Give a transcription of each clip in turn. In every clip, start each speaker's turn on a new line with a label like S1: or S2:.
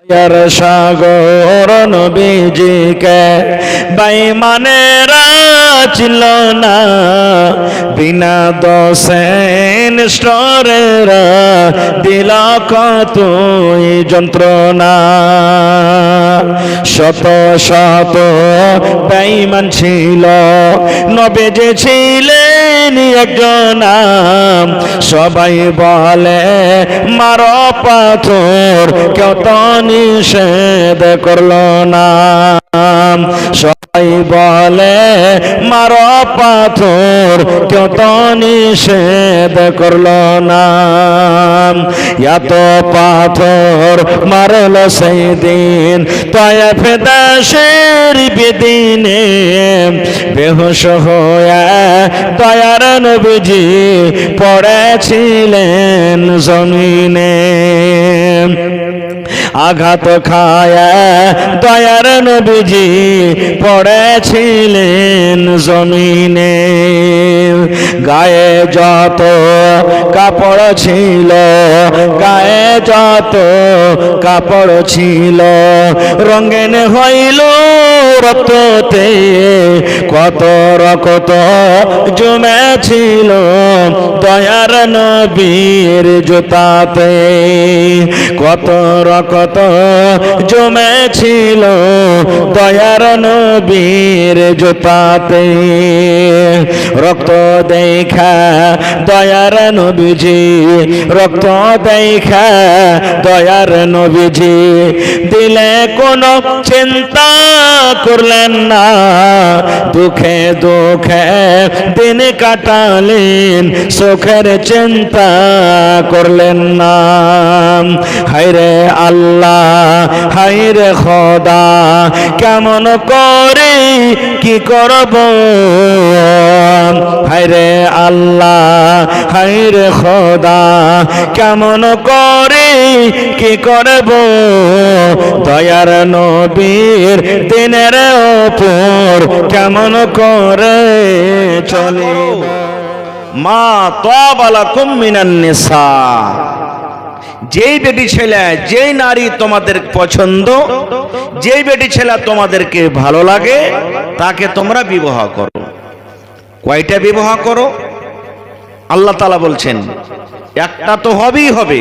S1: সাগর নবীজিকে বেঈমানেরা ছিল না, বিনা দোষে নিষ্ঠুরেরা দিল কতই যন্ত্রণা। শত শত বেঈমান ছিল, নবীজি ছিলেন একজন। সবাই বলে মারো পাথর, কেউ তো নিষেধ করলো না। সবাই বলে মারো পাথর, কেউ তো নিষেধ করলো না। এত পাথর মারল সেই দিন তায়েফ দেশের বেদিনে, বেহুশ হয়ে দয়ার নবীজি পড়েছিলেন জমিনে। আঘাত খায় দয়ার নবীজি পড়েছিলেন জমিনে। গায়ে যত কাপড় ছিল, গায়ে যত কাপড় ছিল, রঙিন হইল রক্ততে। কত রক্ত জমেছিল দয়ার নবীর জুতাতে। কত রক্ত জমেছিল দয়ার নবীর জুতাতে। রক্ত দেখা দয়ার নবীজি, রক্ত দেখা দয়ার নবীজি দিলে কোনো চিন্তা করলেন না। দুঃখে দুঃখে দিন কাটালেন, সুখের চিন্তা করলেন না। হায়রে আল্লাহ, হায়রে খোদা, কেমন করে কি করব। হায়রে আল্লাহ, হায়রে খোদা, কেমন করে কি করব। দয়ার নবীর দিনের ওপর কেমন করে চলিব। মা তাবা লাকুম মিনান নিসা, যেই বেটি ছেলে, যেই নারী তোমাদের পছন্দ, যেই বেটি ছেলে তোমাদেরকে ভালো লাগে, তাকে তোমরা বিবাহ করো। কয়টা বিবাহ করো? আল্লাহ তাআলা বলছেন একটা তো হবেই হবে।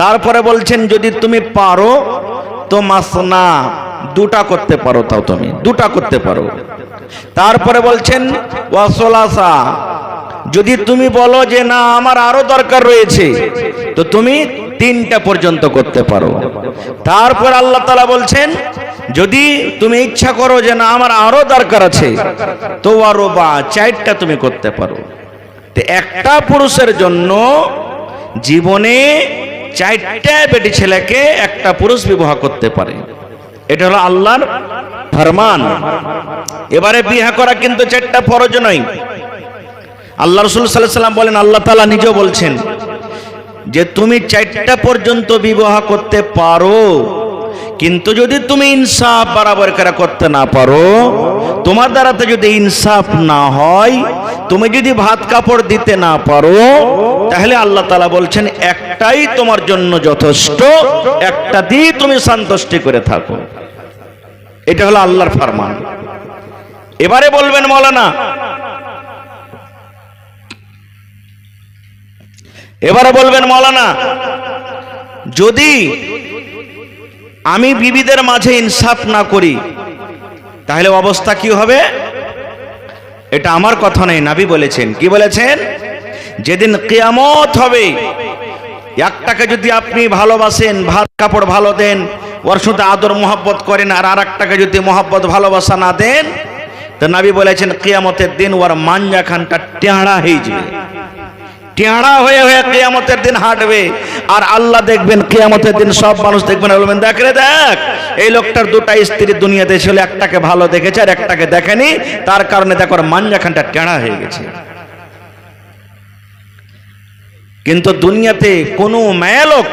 S1: তারপরে বলছেন যদি তুমি পারো তো মাসনা, দুটা করতে পারো, তাও তুমি দুটা করতে পারো। তারপরে বলছেন ওয়াসলাসা, যদি তুমি বলো যে না আমার আরো দরকার রয়েছে, তো তুমি তিনটা পর্যন্ত করতে পারো। তারপর আল্লাহ তাআলা বলছেন যদি তুমি ইচ্ছা করো যে না আমার আরো দরকার আছে, তো আরো বা চারটা তুমি করতে পারো। তো একটা পুরুষের জন্য জীবনে চারটা বেটি ছেলেকে একটা পুরুষ বিবাহ করতে পারে। এটা হলো আল্লাহর ফরমান। এবারে বিয়ে করা কিন্তু চারটা ফরজ নয়। আল্লাহ রাসূল সাল্লাল্লাহু আলাইহি ওয়াসাল্লাম বলেন, আল্লাহ তাআলা নিজেও বলছেন যে তুমি চারটা পর্যন্ত বিবাহ করতে পারো, কিন্তু যদি তুমি ইনসাফ বরাবর করে করতে না পারো, তোমার দ্বারাতে যদি ইনসাফ না হয়, তুমি যদি ভাত কাপড় দিতে না পারো, তাহলে আল্লাহ তাআলা বলছেন একটাই তোমার জন্য যথেষ্ট, একটা দিয়ে তুমি সন্তুষ্টি করে থাকো। এটা হলো আল্লাহর ফরমান। এবারে বলবেন মাওলানা, এবারে বলবেন মাওলানা, যদি আমি বিবিদের মাঝে ইনসাফ না করি তাহলে অবস্থা কি হবে? এটা আমার কথা নেই, নবী বলেছেন। কি বলেছেন? যেদিন কিয়ামত হবে, একটাকে যদি আপনি ভালোবাসেন, ভাত কাপড় ভালো দেন, ওর সাথে আদর মোহাব্বত করেন, আর আরেকটাকে যদি মোহাব্বত ভালোবাসা না দেন, তো নবী বলেছেন কিয়ামতের দিন ওর মাঞ্জাখানটা টেঁড়া হয়ে যাবে। টেঁড়া হয়ে হয়ে কিয়ামতের দিন হাঁটবে। আর আল্লাহ দেখবেন কিয়ামতের দিন সব মানুষ দেখবেন, বলবেন দেখ রে দেখ, এই লোকটার দুটা স্ত্রী দুনিয়াতে ছিল, একটাকে ভালো দেখেছে আর একটাকে দেখেনি, তার কারণে দেখো মাঞ্জাখানটা টেঁড়া হয়ে গেছে। কিন্তু দুনিয়াতে কোনো মেয়ে লোক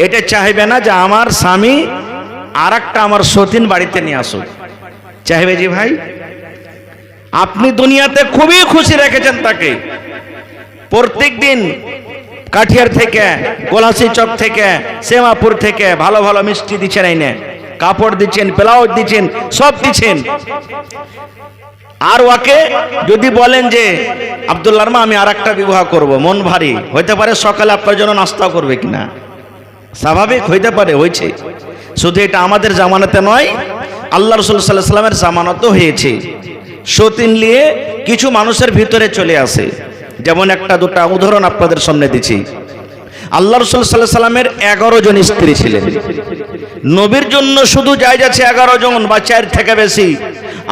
S1: এটা চাইবে না যে আমার স্বামী আর একটা আমার সতীন বাড়িতে নিয়ে আসুক। চাইবে জি ভাই? আপনি দুনিয়াতে খুবই খুশি রেখেছেন তাকে, প্রত্যেক দিন কাঠিয়ার থেকে, গোলাসি চক থেকে, শ্যামাপুর থেকে ভালো ভালো মিষ্টি দিচ্ছেন, আইনে কাপড় দিচ্ছেন, ব্লাউজ দিচ্ছেন, সব দিচ্ছেন। আর ওকে যদি বলেন যে আব্দুল্লাহর মা আমি আর একটা বিবাহ করব, মন ভারী হইতে পারে, সকালে আপনার জন্য নাস্তা করবে কিনা, স্বাভাবিক হইতে পারে, হয়েছে। শুধু এটা আমাদের জামানাতে নয়, আল্লাহ রাসূল সাল্লাল্লাহু আলাইহি ওয়াসাল্লামের জামানাতেও হয়েছে। সতীন নিয়ে কিছু মানুষের ভিতরে চলে আসে। যেমন একটা দুটা উদাহরণ আপনাদের সামনে দিচ্ছি। আল্লাহ রাসূল সাল্লাল্লাহু আলাইহি ওয়াসাল্লামের 11 জন স্ত্রী ছিলেন। নবীর জন্য শুধু জায়েজ আছে 11 জন বা 4 থেকে বেশি,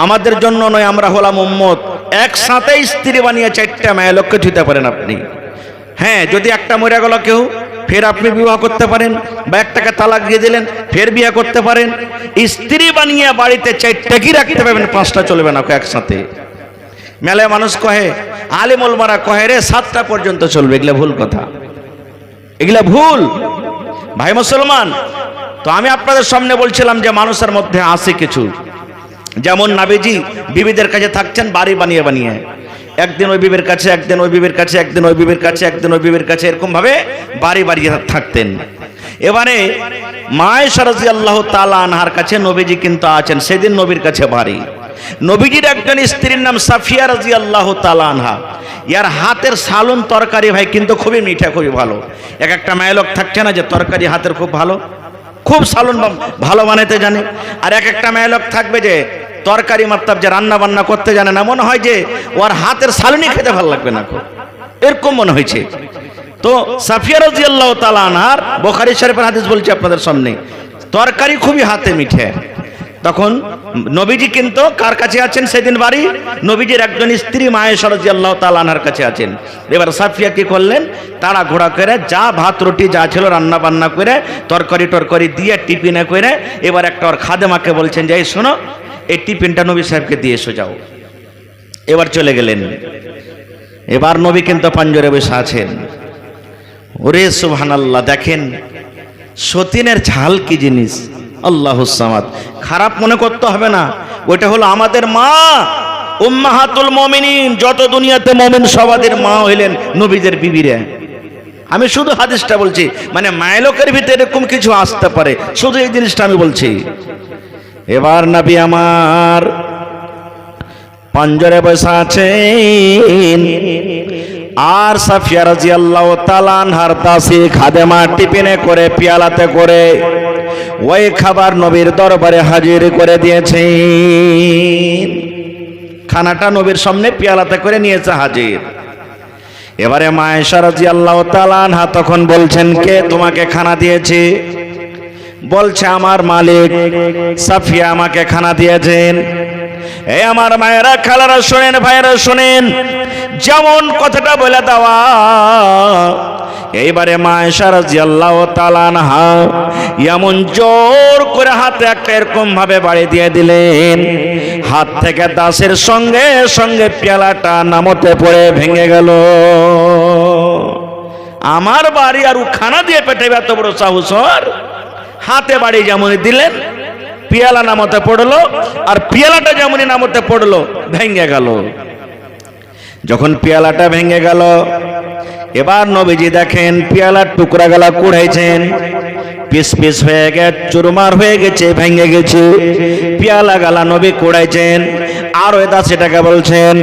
S1: আমাদের জন্য নয়, আমরা হলাম উম্মত। একসাথে স্ত্রী বানিয়ে 4টা মেয়ে লোককে দিতে পারেন আপনি। হ্যাঁ, যদি একটা মরে গেল কেউ, ফের আপনি বিবাহ করতে পারেন, বা একটাকে তালাক দিয়ে দিলেন, ফের বিয়ে করতে পারেন। স্ত্রী বানিয়ে বাড়িতে 4টা কি রাখতে পারবেন, 5টা চলবে না একসাথে। মেলায় মানুষ কহে, আলেম ওলামারা কহে রে 7টা পর্যন্ত চলবে, এগুলা ভুল কথা, এগুলা ভুল ভাই মুসলমান। তো আমি আপনাদের সামনে বলছিলাম যে মানুষের মধ্যে আছে কিছু, যেমন নবীজি বিবিদের কাছে থাকছেন বাড়ি বানিয়ে বানিয়ে, একদিন ওই বিবির কাছে, একদিন ওই বিবির কাছে, একদিন ওই বিবির কাছে, একদিন ওই বিবির কাছে, এরকম ভাবে বাড়ি বাড়িয়ে থাকতেন। এবারে মা আয়েশা রাদিয়াল্লাহু তাআলা আনহার কাছে নবীজি কিন্তু আছেন, সেদিন নবীর কাছে বাড়ি। নবীজির একজন স্ত্রীর নাম সাফিয়া রাদিয়াল্লাহু তাআলা আনহা। ইয়ার হাতের সালুন তরকারি ভাই কিন্তু খুবই মিঠা, খুবই ভালো। এক একটা মেয়ে লোক থাকছে না যে তরকারি হাতের খুব ভালো, খুব সালুন ভালো বানাতে জানে। আর এক একটা মেয়ে লোক থাকবে যে তরকারি মাত্তাব যে রান্না বান্না করতে জানে না, মনে হয় যে ওর হাতের সালুনি খেতে ভালো লাগবে না, এরকম মনে হয়েছে। তো সাফিয়া রাদিয়াল্লাহু তাআলা আনহার, বুখারী শরীফের হাদিস বলছি আপনাদের সামনে, তরকারি খুবই হাতে মিঠে। তখন নবীজি কিন্তু কার কাছে আছেন সেদিন বাড়ি? নবীজির একজন স্ত্রী মা আয়েশা রাদিয়াল্লাহু তাআলা আনহার কাছে আছেন। এবার সাফিয়া কি করলেন, তাড়া ঘোড়া করে যা ভাত রুটি যা ছিল রান্না বান্না করে তরকারি টরকারি দিয়ে টিফিনে করে, এবার একটা ওর খাদেমাকে বলছেন যে এই শোনো, এই টিফিনটা নবী সাহেবকে দিয়ে এসো যাও। এবার চলে গেলেন। এবার নবী কিন্তু পাঞ্জরে বসে আছেন। ওরে সুবহানাল্লাহ, দেখেন সতীনের ঝাল কি জিনিস, আল্লাহুস সামাদ। খারাপ মনে করতে হবে না, ওইটা হলো আমাদের মা, উম্মাহাতুল মুমিনিন। যত দুনিয়াতে মুমিন সবাদের মা হইলেন নবীদের বিবিরা। আমি শুধু হাদিসটা বলছি, মানে মায়লোকের ভিতরে এরকম কিছু আসতে পারে, শুধু এই জিনিসটা আমি বলছি। এবার নবী আমার পাঞ্জরে বসে আছেন, আর সাফিয়া রাদিয়াল্লাহু তাআলা আনহার দাসী খাদেমা টিফিনে করে পিয়ালাতে করে ওই খাবার নবীর দরবারে হাজির করে দিয়েছেন। খানাটা নবীর সামনে পিয়ালাতে করে নিয়েছে হাজির। এবারে মা আয়েশা রাদিয়াল্লাহু তাআলা আনহা তখন বলছেন, কে তোমাকে খানা দিয়েছে? বলছে আমার মালিক সাফিয়া আমাকে খানা দিয়েছেন। এই আমার মায়েরা, খালারা শোনেন, ভাইয়েরা শোনেন, যেমন কথাটা বলে দেওয়া। এইবারে মা আয়েশা রাদিয়াল্লাহু তাআলা আনহা এমন জোর করে হাতে একটা এরকম ভাবে বাড়ি দিয়ে দিলেন, হাত থেকে দাসের সঙ্গে সঙ্গে পেয়ালাটা নামতে পড়ে ভেঙে গেল। আমার বাড়ি আর খানা দিয়ে পেটে এত বড় সাহস ওর! হাতে বাড়ি যেমনই দিলেন, পিয়ালা নামতে পড়লো, আর পিয়ালাটা যেমনই নামতে পড়লো ভেঙে গেল। যখন পিয়ালাটা ভেঙে গেল, এবার নবীজি দেখেন পিয়ালার টুকরা গলা কুড়াইছেন, পিস পিস হয়ে গেছে, চুরমার হয়ে গেছে, ভেঙে গেছে। পিয়ালা গালা নবী কুড়াইছেন, আর ওই দাসীটাকে বলছেন,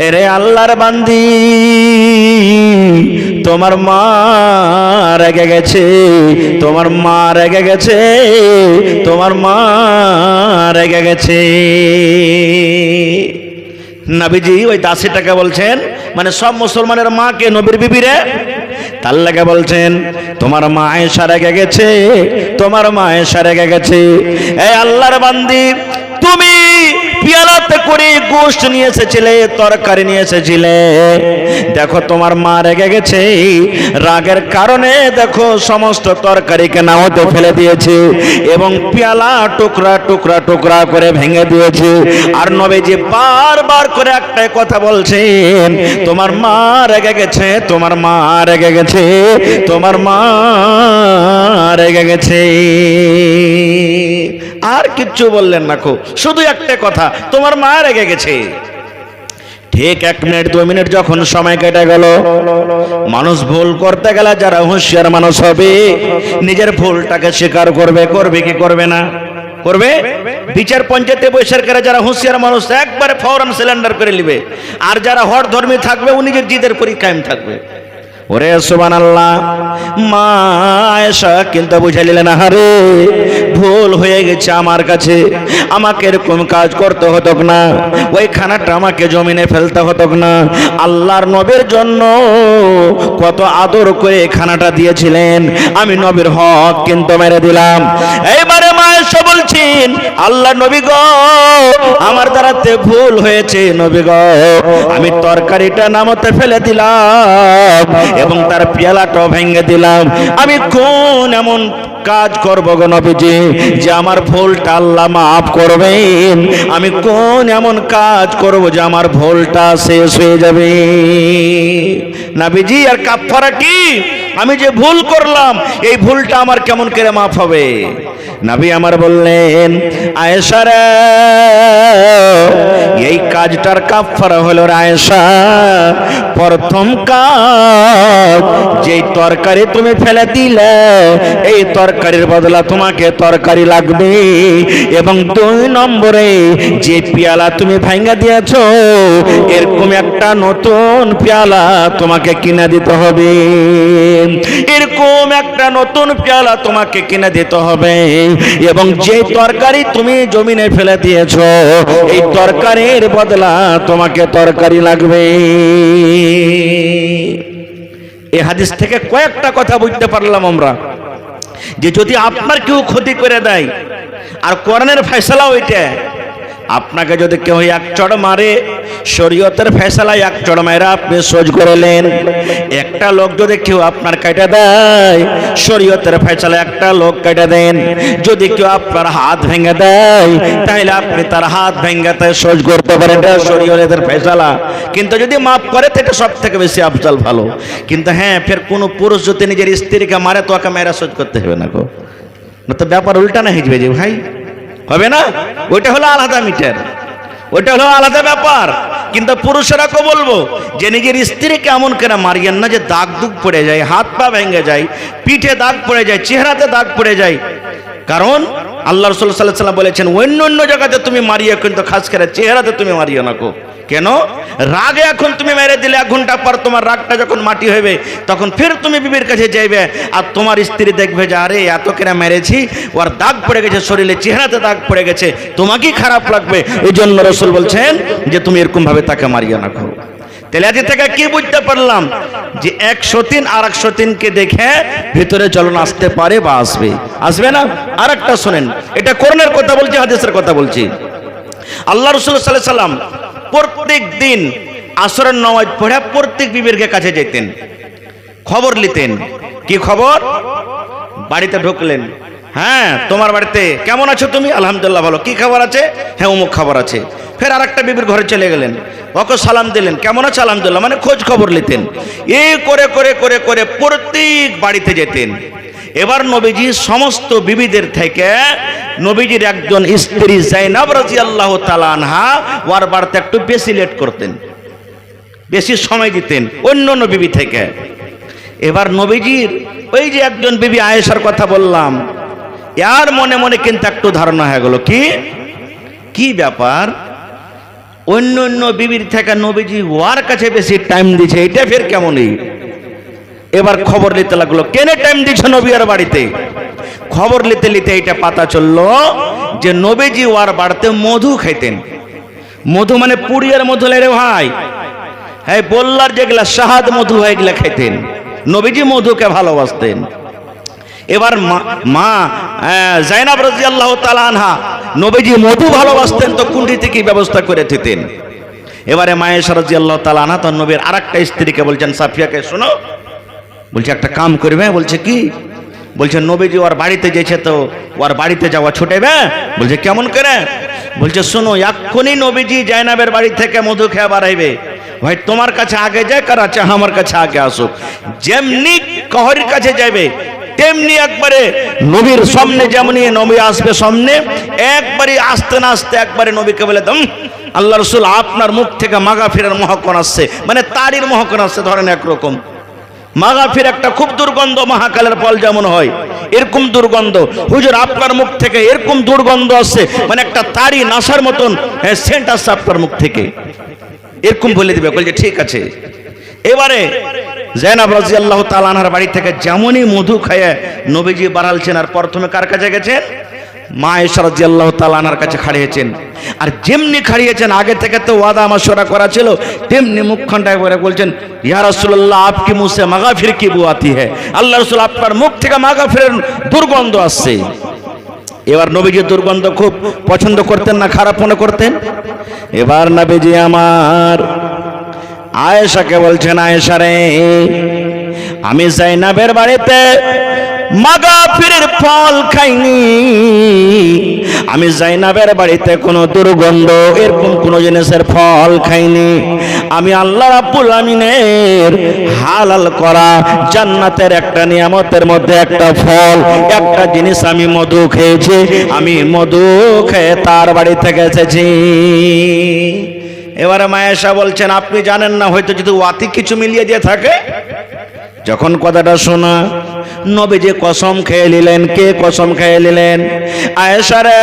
S1: এরে আল্লাহর বান্দি, তোমার মা রেগে গেছে, তোমার মা রেগে গেছে, তোমার মা রেগে গেছে। নবীজি ওই দাসীটাকে বলছেন, মানে সব মুসলমানের মাকে নবীর বিবিরে, তার লাগে বলছেন, তোমার মা আয়েশা রেগে গেছে, তোমার মা আয়েশা রেগে গেছে। এই আল্লাহর বান্দি, তুমি পিয়ালাতে করে গোশত নিয়ে এসেছিলে, তরকারি নিয়ে এসেছিলে, দেখো তোমার মা রেগে গেছে, রাগের কারণে দেখো সমস্ত তরকারিকে নাওতে ফেলে দিয়েছে এবং পেয়ালা টুকরা টুকরা টুকরা করে ভেঙে দিয়েছে। আর নবীজি বারবার করে একটাই কথা বলছেন, তোমার মা রেগে গেছে, তোমার মা রেগে গেছে, তোমার মা রেগে গেছে। আর কিচ্ছু বললেন না, শুধু একটা কথা, তোমার মা রেগে গেছে। ঠিক 1 মিনিট 2 মিনিট যখন সময় কেটে গেল, মানুষ ভুল করতে গেলে যারা হুঁশিয়ার মানুষ হবে নিজের ভুলটাকে স্বীকার করবে। করবে কি করবে না? করবে। বিচার পঞ্চায়েতে বৈশাখ করে যারা হুঁশিয়ার মানুষ একবারে ফৌরান সিলিন্ডার করে নেবে, আর যারা হট ধর্মী থাকবে ও নিজের জিদের পরীক্ষায় থাকবে। ওরে সুবহানাল্লাহ, মা আয়েশা কিন্তু বুঝাইলেন, আরে ভুল হয়ে গেছে আমার কাছে, আমাকে এরকম কাজ করতে হতো না, ওই খানাটা আমাকে জমিনে ফেলতে হতো না। আল্লাহর নবীর জন্য কত আদর করে খানাটা দিয়েছিলেন, আমি নবীর হক কিন্তু মেরে দিলাম। এইবারে মা আয়েশা বলছেন, আল্লাহ নবী গো, আমার দ্বারাতে ভুল হয়েছে নবী গো, আমি তরকারিটা নামতে ফেলে দিলাম এবং তার পেয়ালাটাও ভেঙে দিলাম। আমি কোন এমন কাজ করব গো নবীজি যে আমার ভুলটা আল্লাহ মাফ করবেন? আমি কোন এমন কাজ করব যে আমার ভুলটা শেষ হয়ে যাবে? নবীজি আর কাফারা কি? আমি যে ভুল করলাম এই ভুলটা আমার কেমন করে মাফ হবে? নবী আমার বললেন, আয়েশা রে, এই কাজটার কাফারা হলো আয়েশা, প্রথম কাজ যেই তরকারি তুমি ফেলে দিলে এই তরকারির বদলা তোমাকে তরকারি লাগবে, এবং 2 নম্বরে যে পেয়ালা তুমি ভাঙা দিয়েছো এরকম একটা নতুন পেয়ালা তোমাকে কিনে দিতে হবে, এরকম একটা নতুন পেয়ালা তোমাকে কিনে দিতে হবে, এবং যে তরকারি তুমি জমিনে ফেলে দিয়েছো এই তরকারির বদলা তোমাকে তরকারি লাগবে। এই হাদিস থেকে কয়েকটা কথা বুঝতে পারলাম আমরা, যে যদি আপনার কেউ ক্ষতি করে দেয়, আর কোরআনের ফয়সালা ওইটা, আপনাকে যদি কেউ এক চড় মারে, শরীয়তের ফয়সালায় এক চড় মারা আপনি সহ্য করলেন। একটা লোক যদি কেউ আপনার কেটে দেয়, শরীয়তের ফয়সালায় একটা লোক কেটে দেন। যদি কেউ আপনার হাত ভেঙে দেয় তাহলে আপনি তার হাত ভেঙাতে সহ্য করতে পারেন, এটা শরীয়তের ফয়সালা। কিন্তু যদি মাফ করে এটা সব থেকে বেশি আফজাল, ভালো। কিন্তু হ্যাঁ, ফের কোনো পুরুষ যদি নিজের স্ত্রীকে মারে তো ওকে মেয়েরা সহ্য করতে হবে না গো, না তো ব্যাপার উল্টা না হয়ে যাবে যে ভাই, হবে না? ওইটা হলো আলাদা মিটার, ওইটা হলো আলাদা ব্যাপার। কিন্তু পুরুষেরাকে বলবো যে নিজের স্ত্রীকে এমন কেন মারিয়েন না যে দাগ দুগ পড়ে যায়, হাত পা ভেঙে যায়, পিঠে দাগ পড়ে যায়, চেহারাতে দাগ পড়ে যায়। কারণ আল্লাহ রাসূল সাল্লাল্লাহু আলাইহি ওয়াসাল্লাম বলেছেন, অন্য অন্য জায়গাতে তুমি মারিয়ে কিন্তু খাস করে চেহারাতে তুমি মারিও না গো। কেন? রাগে এখন তুমি মেরে দিলে 1 ঘন্টা পর তোমার রাগটা যখন মাটি হবে তখন ফের তুমি বিবির কাছে যাইবে, আর তোমার স্ত্রী দেখবে যে আরে এত কেনা মেরেছি, ওর দাগ পড়ে গেছে, শরীরে চেহারাতে দাগ পড়ে গেছে, তোমাকেই খারাপ লাগবে। এই জন্য রাসূল বলছেন যে তুমি এরকম ভাবে তাকে মারিও না গো। তাহলে আজ থেকে কি বুঝতে পারলাম? যে 103 আর 103কে দেখে ভিতরে জ্বলন আসতে পারে বা আসবে, আসবে না? আর একটা শোনেন, এটা কোরআনের কথা বলছি, হাদিসের কথা বলছি। আল্লাহ রাসূল সাল্লাল্লাহু আলাইহি সাল্লাম প্রত্যেক দিন আসরের নামাজ পড়ে প্রত্যেক বিবির কাছে যেতেন, খবর নিতেন। কি খবর? বাড়িতে ঢুকলেন, হ্যাঁ তোমার বাড়িতে কেমন আছো তুমি? আলহামদুলিল্লাহ ভালো। কি খবর আছে? হ্যাঁ অমুক খবর আছে। ফের আরেকটা বিবির ঘরে চলে গেলেন, ওকে সালাম দিলেন, কেমন আছে? আলহামদুলিল্লাহ, মানে খোঁজ খবর নিতেন। এই করে করে করে করে প্রত্যেক বাড়িতে যেতেন। এবার নবীজি সমস্ত বিবিদের থেকে নবীজির একজন স্ত্রী যায়নাব রাদিয়াল্লাহু তাআলা আনহা ওর বাড়িতে একটু বেশি লেট করতেন, বেশি সময় দিতেন অন্য বিবি থেকে। এবার নবীজির ওই যে একজন বিবি আয়েশার কথা বললাম, এর মনে মনে কিন্তু একটু ধারণা হয়ে গেল, কি ব্যাপার, অন্য অন্য বিবির থেকে নবীজি ওর কাছে বেশি টাইম দিচ্ছে, এটা ফের কেমনই। এবার খবর নিতে লাগলো, কেনে টাইম দিচ্ছে নবী আর বাড়িতে। খবর নিতে নিতে এটা পাতা চললো যে নবীজি ওর বাড়িতে মধু খাইতেন। মধু মানে পুড়িয়ার মধু রে ভাই, হ্যাঁ বললার যেগুলা শাহাদ মধু হয় এগুলা খাইতেন। নবীজি মধুকে ভালোবাসতেন। এবার মা যায়নাব রাদিয়াল্লাহু তাআলা আনহা নবীজি মধু ভালোবাসতেন তো কুণ্ডি থেকে ব্যবস্থা করে দিতেন। এবারে মা আয়েশা রাদিয়াল্লাহু তাআলা আনহা তার নবীর আরেকটা স্ত্রীকে বলছেন, সাফিয়াকে, শোনো, বলছে একটা কাম করবে। বলছে কি? বলছে নবীজি ওর বাড়িতে যেছে তো ওর বাড়িতে যাওয়া ছুটেবে। বলছে কেমন করে? বলছে শোনো, এক্ষুনি নবীজি যায়নাবের বাড়ি থেকে মধু খেয়ে বাড়াইবে, ভাই তোমার কাছে আগে যায় কার আছে আমার কাছে আগে আসুক। যেমনি কহরির কাছে যাবে তেমনি একবারে নবীর সামনে, যেমনি নবী আসবে সামনে একবারে আসতে না আসতে একবারে নবীকে বলে দম আল্লাহ রসুল আপনার মুখ থেকে মাগফিরের মহকন আসছে, মানে তারির মহকন আসছে, ধরেন একরকম মাগফির একটা খুব দুর্গন্ধ, মহাকালের ফল যেমন হয় এরকম দুর্গন্ধ, হুজুর আপনার মুখ থেকে এরকম দুর্গন্ধ আসছে, মানে একটা তারি নাসার মতন সেন্ট আসছে আপনার মুখ থেকে, এরকম বলে দিবে। বলছে ঠিক আছে। এবারে জায়নাব রাদিয়াল্লাহু তাআলা আনহার বাড়ি থেকে যেমনই মধু খায় নবীজি বাড়ালছেন, আর প্রথমে কার কাছে গেছেন? মা আয়েশা রাদিয়াল্লাহু তাআলা আনহার কাছে খাড়িয়েছেন। আর যেমনি খাড়িয়েছেন, আগে থেকে তো ওয়াদা মাশওয়ারা করা ছিল, তেমনি মুখখানটায় করে বলছেন, ইয়া রাসূলুল্লাহ আপকি মুহ সে মাগফির কি বু আতি হ্যায়, আল্লাহ রাসূল আপনার মুখ থেকে মাগফিরের দুর্গন্ধ আসছে। এবার নবীজি দুর্গন্ধ খুব পছন্দ করতেন না, খারাপ মনে করতেন। এবার নবীজি আমার আয়েশাকে বলছেন, আয়েশা রে, আমি যায়নাবের বাড়িতে মাগফিরের ফল খাইনি, আমি যায়নাবের বাড়িতে কোনো দুর্গন্ধ এরকম কোন জিনিসের ফল খাইনি, আমি আল্লাহ রাব্বুল আমিনের হালাল করা জান্নাতের একটা নিয়ামতের মধ্যে একটা ফল, একটা জিনিস আমি মধু খেয়েছি, আমি মধু খেয়ে তার বাড়ি থেকে এসেছি। এবারে মা আয়েশা বলছেন, আপনি জানেন না, হয়তো যদি ওয়াতি কিছু মিলিয়ে দিয়ে থাকে। যখন কথাটা শোনা, নবীজি কসম খেয়ে নিলেন। কে কসম খেয়ে নিলেন? আয়েশা রে,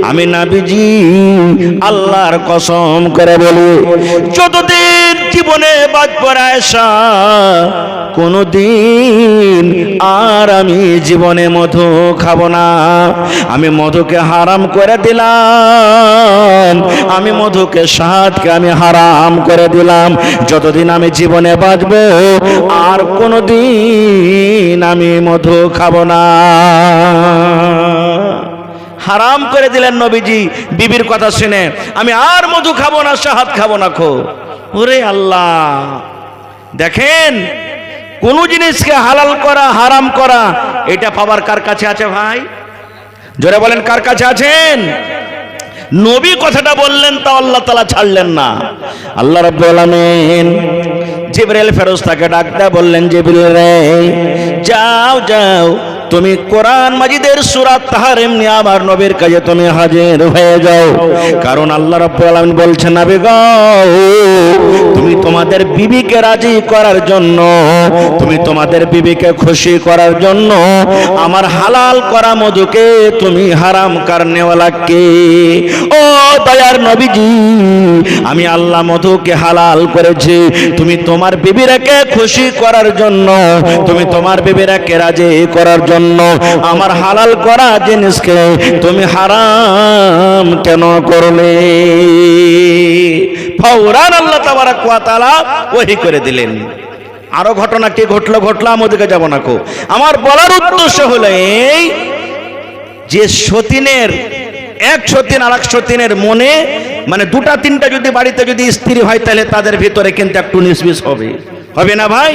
S1: আমি নবীজি আল্লাহর কসম করে বলি, যতদিন জীবনে বাঁচবো আয়েশা, কোনদিন আর আমি জীবনে মধু খাবো না। আমি মধুকে হারাম করে দিলাম, আমি মধুকে স্বাদকে আমি হারাম করে দিলাম। যতদিন আমি জীবনে বাঁচবো আর কোনদিন আমি মধু খাবো না। হারাম করে দিলেন নবীজি বিবির কথা শুনে, আমি আর মধু খাবো না, স্বাদ খাবো না। ওরে আল্লাহ, দেখেন কোন জিনিসকে হালাল করা হারাম করা এটা পাবার কার কাছে আছে ভাই? জোরে বলেন, কার কাছে আছেন? নবী কথাটা বললেন, তা আল্লাহ তাআলা ছাড়লেন না। আল্লাহ রাব্বুল আলামিন জিবরাইল ফেরেশতাকে ডাক দিয়ে বললেন, জিবরাইল রে, যাও যাও, তুমি কোরআন মাজিদের সূরা তাহরিম নিয়ে আমার নবীর কাছে তুমি হাজির হয়ে যাও। কারণ আল্লাহ রাব্বুল আলামিন বলছেন, নবী গো, তুমি তোমাদের বিবিকে রাজি করার জন্য, তুমি তোমাদের বিবিকে খুশি করার জন্য আমার হালাল করা মধুকে তুমি হারাম করনে ওয়ালা কে? ও দয়ার নবীজি, আমি আল্লাহ মধুকে হালাল করেছি, তুমি তোমার বিবিরাকে খুশি করার জন্য, তুমি তোমার বিবিরাকে রাজি করার জন্য আমার হালাল করা জিনিসকে তুমি হারাম কেন করলে? ফৌরান আল্লাহ তাবারাক ওয়া তাআলা ওহী করে দিলেন। আরো ঘটনা কি ঘটলো ঘটলাম, ওদিকে যাব না। আমার বলার উদ্দেশ্য হলো এই যে সতীনের এক সতীন আর এক সতীনের মনে, মানে দুটা তিনটা যদি বাড়িতে যদি স্ত্রী হয়, তাহলে তাদের ভিতরে কিন্তু একটু নিসবিস হবে, হবে না ভাই?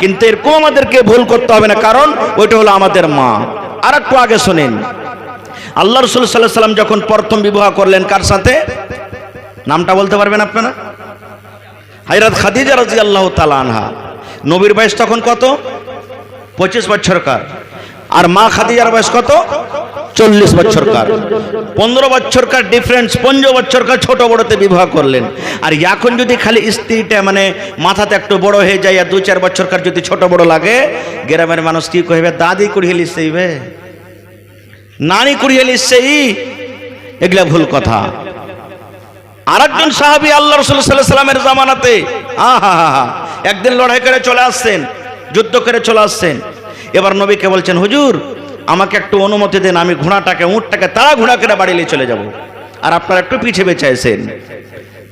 S1: কিন্তু এরকম আমাদেরকে ভুল করতে হবে না, কারণ ওইটা হলো আমাদের মা। আর একটু আগে শোনেন, আল্লাহ রাসূল সাল্লাল্লাহু আলাইহি ওয়াসাল্লাম যখন প্রথম বিবাহ করলেন, কার সাথে? নামটা বলতে পারবেন আপনারা? হযরত খাদিজা রাদিয়াল্লাহু তাআলা আনহা। নবীর বয়স তখন কত? 25 বছরকার। আর মা খাদিজার বয়স কত? 40 বছরকার। 15 বছরকার ডিফারেন্স, 15 বছরকার ছোট বড়তে বিবাহ করলেন। আর এখন যদি খালি স্ত্রীটা মানে মাথাতে একটু বড় হয়ে যায় আর 2-4 বছরকার যদি ছোট বড় লাগে, গ্রামের মানুষ কি কইবে? দাদি কুড়িয়ে লিসেইবে, নানি কুড়িয়ে লিসেই। এগুলা ভুল কথা। আরেকজন সাহাবী আল্লাহ রাসূল সাল্লাল্লাহু আলাইহি ওয়াসাল্লামের জামানাতে একদিন লড়াই করে চলে আসছেন, যুদ্ধ করে চলে আসছেন। এবার নবীকে বলছেন, হুজুর আমাকে একটু অনুমতি দেন, আমি ঘোড়াটাকে উটটাকে তাড়া ঘোড়া করে বাড়ি নিয়ে চলে যাব, আর আপনারা একটু পিছে বেঁচাইছেন।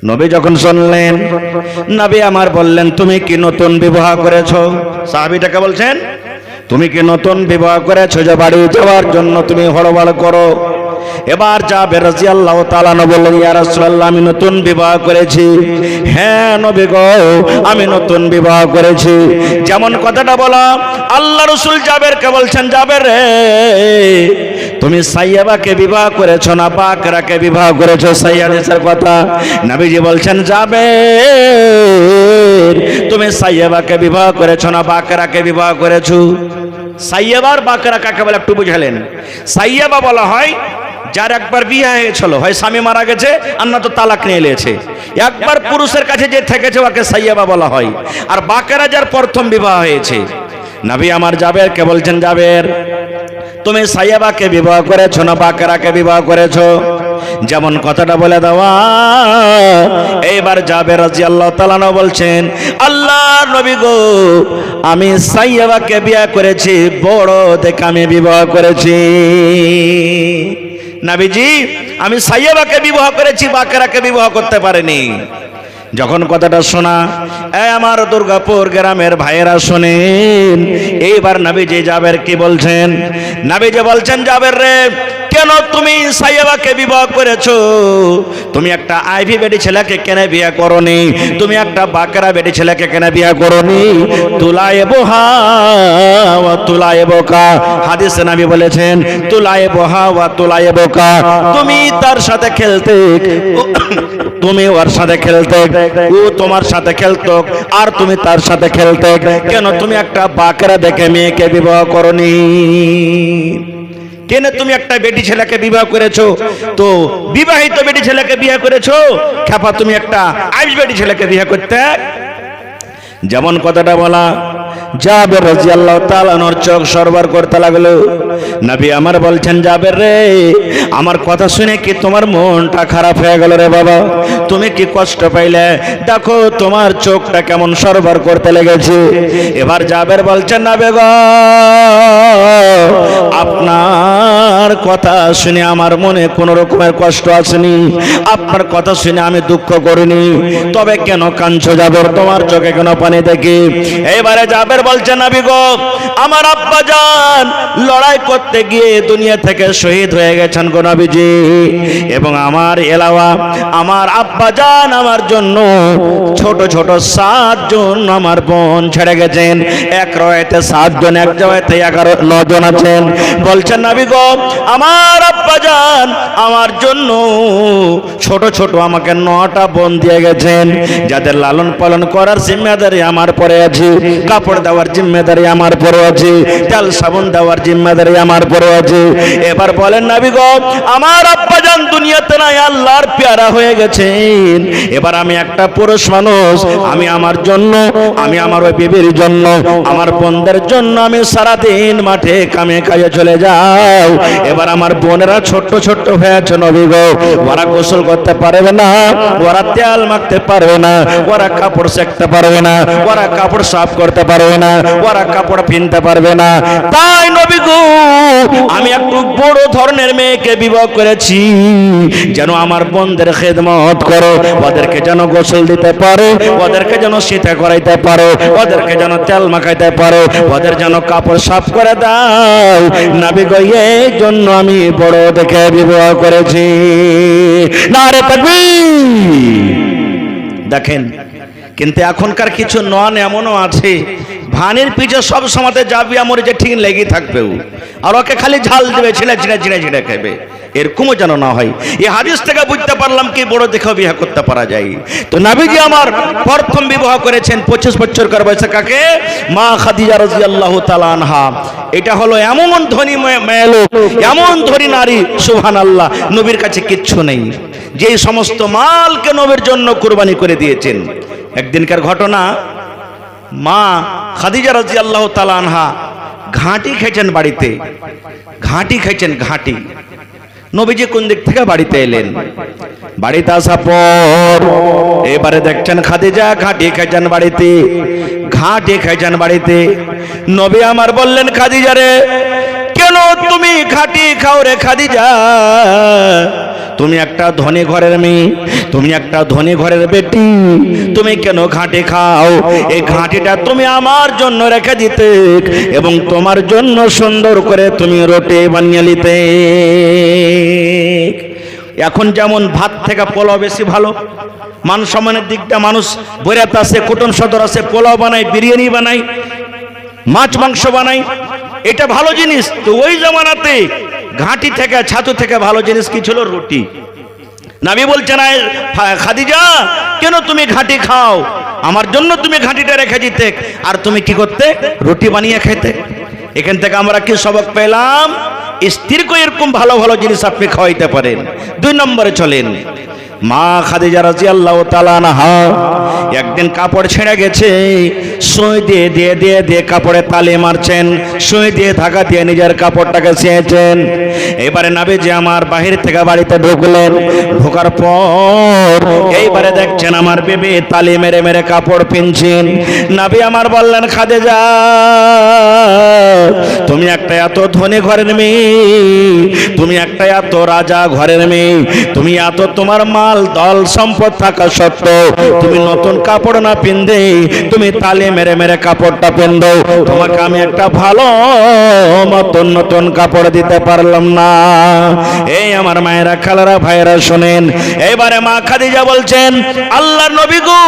S1: নবী যখন শুনলেন, নবী আমার বললেন, তুমি কি নতুন বিবাহ করেছো? সাহাবীটাকে বলছেন, তুমি কি নতুন বিবাহ করেছো যে বাড়ি যাওয়ার জন্য তুমি হড়বড় করো? এবার জাবের রাদিয়াল্লাহু তাআলা বললেন, ইয়া রাসূলুল্লাহ, আমি নতুন বিবাহ করেছি। হ্যাঁ নবী গো, আমি নতুন বিবাহ করেছি। যেমন কথাটা বলা, আল্লাহ রাসূল জাবেরকে বলছেন, জাবের রে, তুমি সাইয়াবাকে বিবাহ করেছো না বাকরাকে বিবাহ করেছো? সাইয়াদের কথা নবীজি বলছেন, জাবের, তুমি সাইয়াবাকে বিবাহ করেছো না বাকরাকে বিবাহ করেছো? সাইয়াবার বাকরা কাকে বলে একটু বুঝালেন? সাইয়াবা বলা হয় যার একবার বিয়ে হয়েছিল, হয় স্বামী মারা গেছে আর না তো তালাক নিয়ে এলেছে, একবার পুরুষের কাছে যে থেকেছে ওকে সাইয়াবা বলা হয়। আর বাকেরা যার প্রথম বিবাহ হয়েছে, নবী আমার জাবেরকে বলছেন, জাবের তুমি সাইয়াবাকে বিবাহ করেছো না বাকেরাকে বিবাহ করেছো? যেমন কথাটা বলে দেওয়া। এইবার জাবের রাদিয়াল্লাহু তাআলা বলছেন, আল্লাহর নবী গো, আমি সাইয়াবাকে বিয়ে করেছি, বড় দেখে আমি বিবাহ করেছি। নবীজি আমি সাইয়াবাকে বিবাহ করেছি, বাকেরাকে বিবাহ করতে পারিনি। যখন কথাটা শোনা, আমার দুর্গাপুর গ্রামের ভাইয়েরা শোনেন। এইবার নবীজি জাবের কি বলছেন? নবীজি বলছেন, জাবের রে, কেন তুমি সাইয়াবাকে বিবাহ করেছো? তুমি একটা আইভি বেটি ছেলেকে কেন বিয়ে করনি? তুমি একটা বাকেরা বেটি ছেলেকে কেন বিয়ে করনি? তুলায়েবহা ওয়া তুলায়েবকা, হাদিসে নবী বলেছেন, তুলায়েবহা ওয়া তুলায়েবকা, তুমি তার সাথে খেলতে, তুমি ওর সাথে খেলতে, ও তোমার সাথে খেলতো, আর তুমি তার সাথে খেলতে। কেন তুমি একটা বাকেরা দেখে মেয়েকে বিবাহ করনি? কেন তুমি একটা বেটি ছেলেকে বিবাহ করেছো? তো বিবাহিত বেটি ছেলেকে বিয়ে করেছো, খেপা তুমি একটা আইস বেটি ছেলেকে বিয়ে করতে। যেমন কথাটা বলা, জাবের রাদিয়াল্লাহু তাআলা ওর চোখ সরবার করতে লাগলো। নবী আমার বলছেন, জাবের রে, আমার কথা শুনে কি তোমার মনটা খারাপ হয়ে গেল রে বাবা? তুমি কি কষ্ট পাইলে? দেখো তোমার চোখটা কেমন সরবার করতে লেগেছে। এবার জাবের বলছেন, নবী গো, আপনার কথা শুনে আমার মনে কোনো রকমের কষ্ট আসেনি, আপনার কথা শুনে আমি দুঃখ করিনি। তবে কেন কাঁদছো জাবের? তোমার চোখে কেন পানি দেখি? এবারে জাবের বলছেন, নবী গো, আমার আব্বা জান লড়াই করতে গিয়ে দুনিয়া থেকে শহীদ হয়ে গেছেন গো নবীজি। এবং আমার এলাওয়া আমার আব্বা জান আমার জন্য ছোট ছোট 7 জন আমার বোন ছেড়ে গেছেন। এক রয়েতে 7 জন, এক জায়গাতে 9 জন আছেন। বলছেন, নবী গো, আমার আব্বা জান আমার জন্য ছোট ছোট আমাকে 9টা বোন দিয়ে গেছেন, যাদের লালন পালন করার জিম্মেদারি আমার পরে আছে, কাপড় দেওয়ার জিম্মেদারি আমার পরে আছে, তেল সাবান দেওয়ার জিম্মেদারি আমার পরে আছে। এবার বলেন, নবী গো, আমার আব্বা জান দুনিয়াতে নাই, আল্লাহর পেয়ারা হয়ে গেছেন। এবার আমি একটা পুরুষ মানুষ, আমি আমার জন্য, আমি আমার ওই বিবির জন্য, আমার বোনদের জন্য আমি সারাদিন মাঠে কামে কাজে চলে যাও। এবার আমার বোনেরা ছোট্ট ছোট্ট হয়েছে নবী গো, ওরা গোসল করতে পারবে না, ওরা তেল মাখতে পারবে না, ওরা কাপড় সেঁকতে পারবে না, ওরা কাপড় সাফ করতে পারবে না, ওরা কাপড় পিনতে পারবে না। তাই নবী গো, আমি একটু বড় ধরনের মেয়েকে বিবাহ করেছি, যেন আমার বোনদের খেদমত করো, ওদেরকে যেন গোসল দিতে পারো, ওদেরকে যেন শীতে করাইতে পারো, ওদেরকে যেন তেল মাখাইতে পারো, ওদের যেন কাপড় সাফ করে দাও। নবী গো, এই জন্য আমি বড় দেখে বিবাহ করেছি। নারে তাকবীর। দেখেন, কিন্তু এখনকার কিছু নন এমনও আছে, ভানের পিছে সব সময়তে যাবি আমার যে ঠিক লেগে থাকবে, আর ওকে খালি ঝাল দেবে, ছিঁড়ে ছিঁড়ে ছিঁড়ে ছিঁড়ে খাবে। এরকমও যেন না হয়। এই হাদিস থেকে বুঝতে পারলাম কি বড় দেখেও বিবাহ করতে পারা যায়। তো নবীজি আমার প্রথম বিবাহ করেছেন 25 বছরকার বয়সে, কাকে? মা খাদিজা রাদিয়াল্লাহু তাআলা আনহা। এটা হলো এমন ধনী মেয়ে লোক, এমন ধনী নারী, সুবহানাল্লাহ, নবীর কাছে কিচ্ছু নেই, যে সমস্ত মালকে নবীর জন্য কুরবানি করে দিয়েছেন। একদিনকার ঘটনা, মা খাদিজা রাদিয়াল্লাহু তাআলা আনহা ঘাঁটি খেয়েছেন বাড়িতে, ঘাঁটি খেয়েছেন, ঘাঁটি। নবীজি কোন দিক থেকে বাড়িতে এলেন, বাড়িতে আসার পর এবারে দেখছেন খাদিজা ঘাঁটি খেয়েছেন বাড়িতে, ঘাঁটি খেয়েছেন বাড়িতে। নবী আমার বললেন, খাদিজা রে, কেন তুমি ঘাঁটি খাও রে খাদিজা? তুমি একটা ধনী ঘরের মেয়ে, তুমি একটা ধনী ঘরের বেটি, তুমি কেন ঘাঁটি খাও? এই ঘাঁটিটা তুমি আমার জন্য রেখে দিতে এবং তোমার জন্য সুন্দর করে তুমি রুটি বানিয়ে নিতে। এখন যেমন ভাত থেকে পোলাও বেশি ভালো, মান সম্মানের দিকটা মানুষ বৈরাত আছে, কুটুম সদর আছে, পোলাও বানায়, বিরিয়ানি বানায়, মাছ মাংস বানায়, এটা ভালো জিনিস। তো ওই জামানাতে ঘাঁটি থেকে, ছাতু থেকে ভালো জিনিস কি ছিল? রুটি। নবী বলছেন, খাদিজা, কেন তুমি ঘাঁটি খাও? আমার জন্য তুমি ঘাঁটিটা রেখে দিতে, আর তুমি কি করতে? রুটি বানিয়ে খেতে। এখান থেকে আমরা কি সবক পেলাম? স্ত্রীকে এরকম ভালো ভালো জিনিস আপনি খাওয়াইতে পারেন। 2 নম্বরে চলেন, মা খাদিজা রাদিয়াল্লাহু তাআলা আনহা একদিন কাপড় ছেড়ে গেছে, সুই দিয়ে দিয়ে দিয়ে দিয়ে কাপড়ে তালি মারছেন, সুই দিয়ে ধাগা দিয়ে নিজের কাপড়টাকে ছেঁচেন। এবারে নবীজি আমার বাহির থেকে বাড়িতে ঢুকলেন, ঢোকার পর এইবারে দেখছেন আমার বিবি তালি মেরে মেরে কাপড় পিনছেন। নবী আমার বললেন, খাদিজা তুমি একটা এত ধনী ঘরের মেয়ে, তুমি একটা এত রাজা ঘরের মেয়ে, তুমি এত তোমার মাল দল সম্পদ থাকা সত্ত্বেও তুমি নতুন কাপড় না পিনদে তুমি তালি মেরে মেরে কাপড়টা পিনদো, তোমাকে আমি একটা ভালো মতন নতুন কাপড় দিতে পারলাম না। এই আমার মায়েরা, খালারা, ভাইয়েরা শোনেন, এবারে মা খাদিজা বলছেন, আল্লাহর নবী গো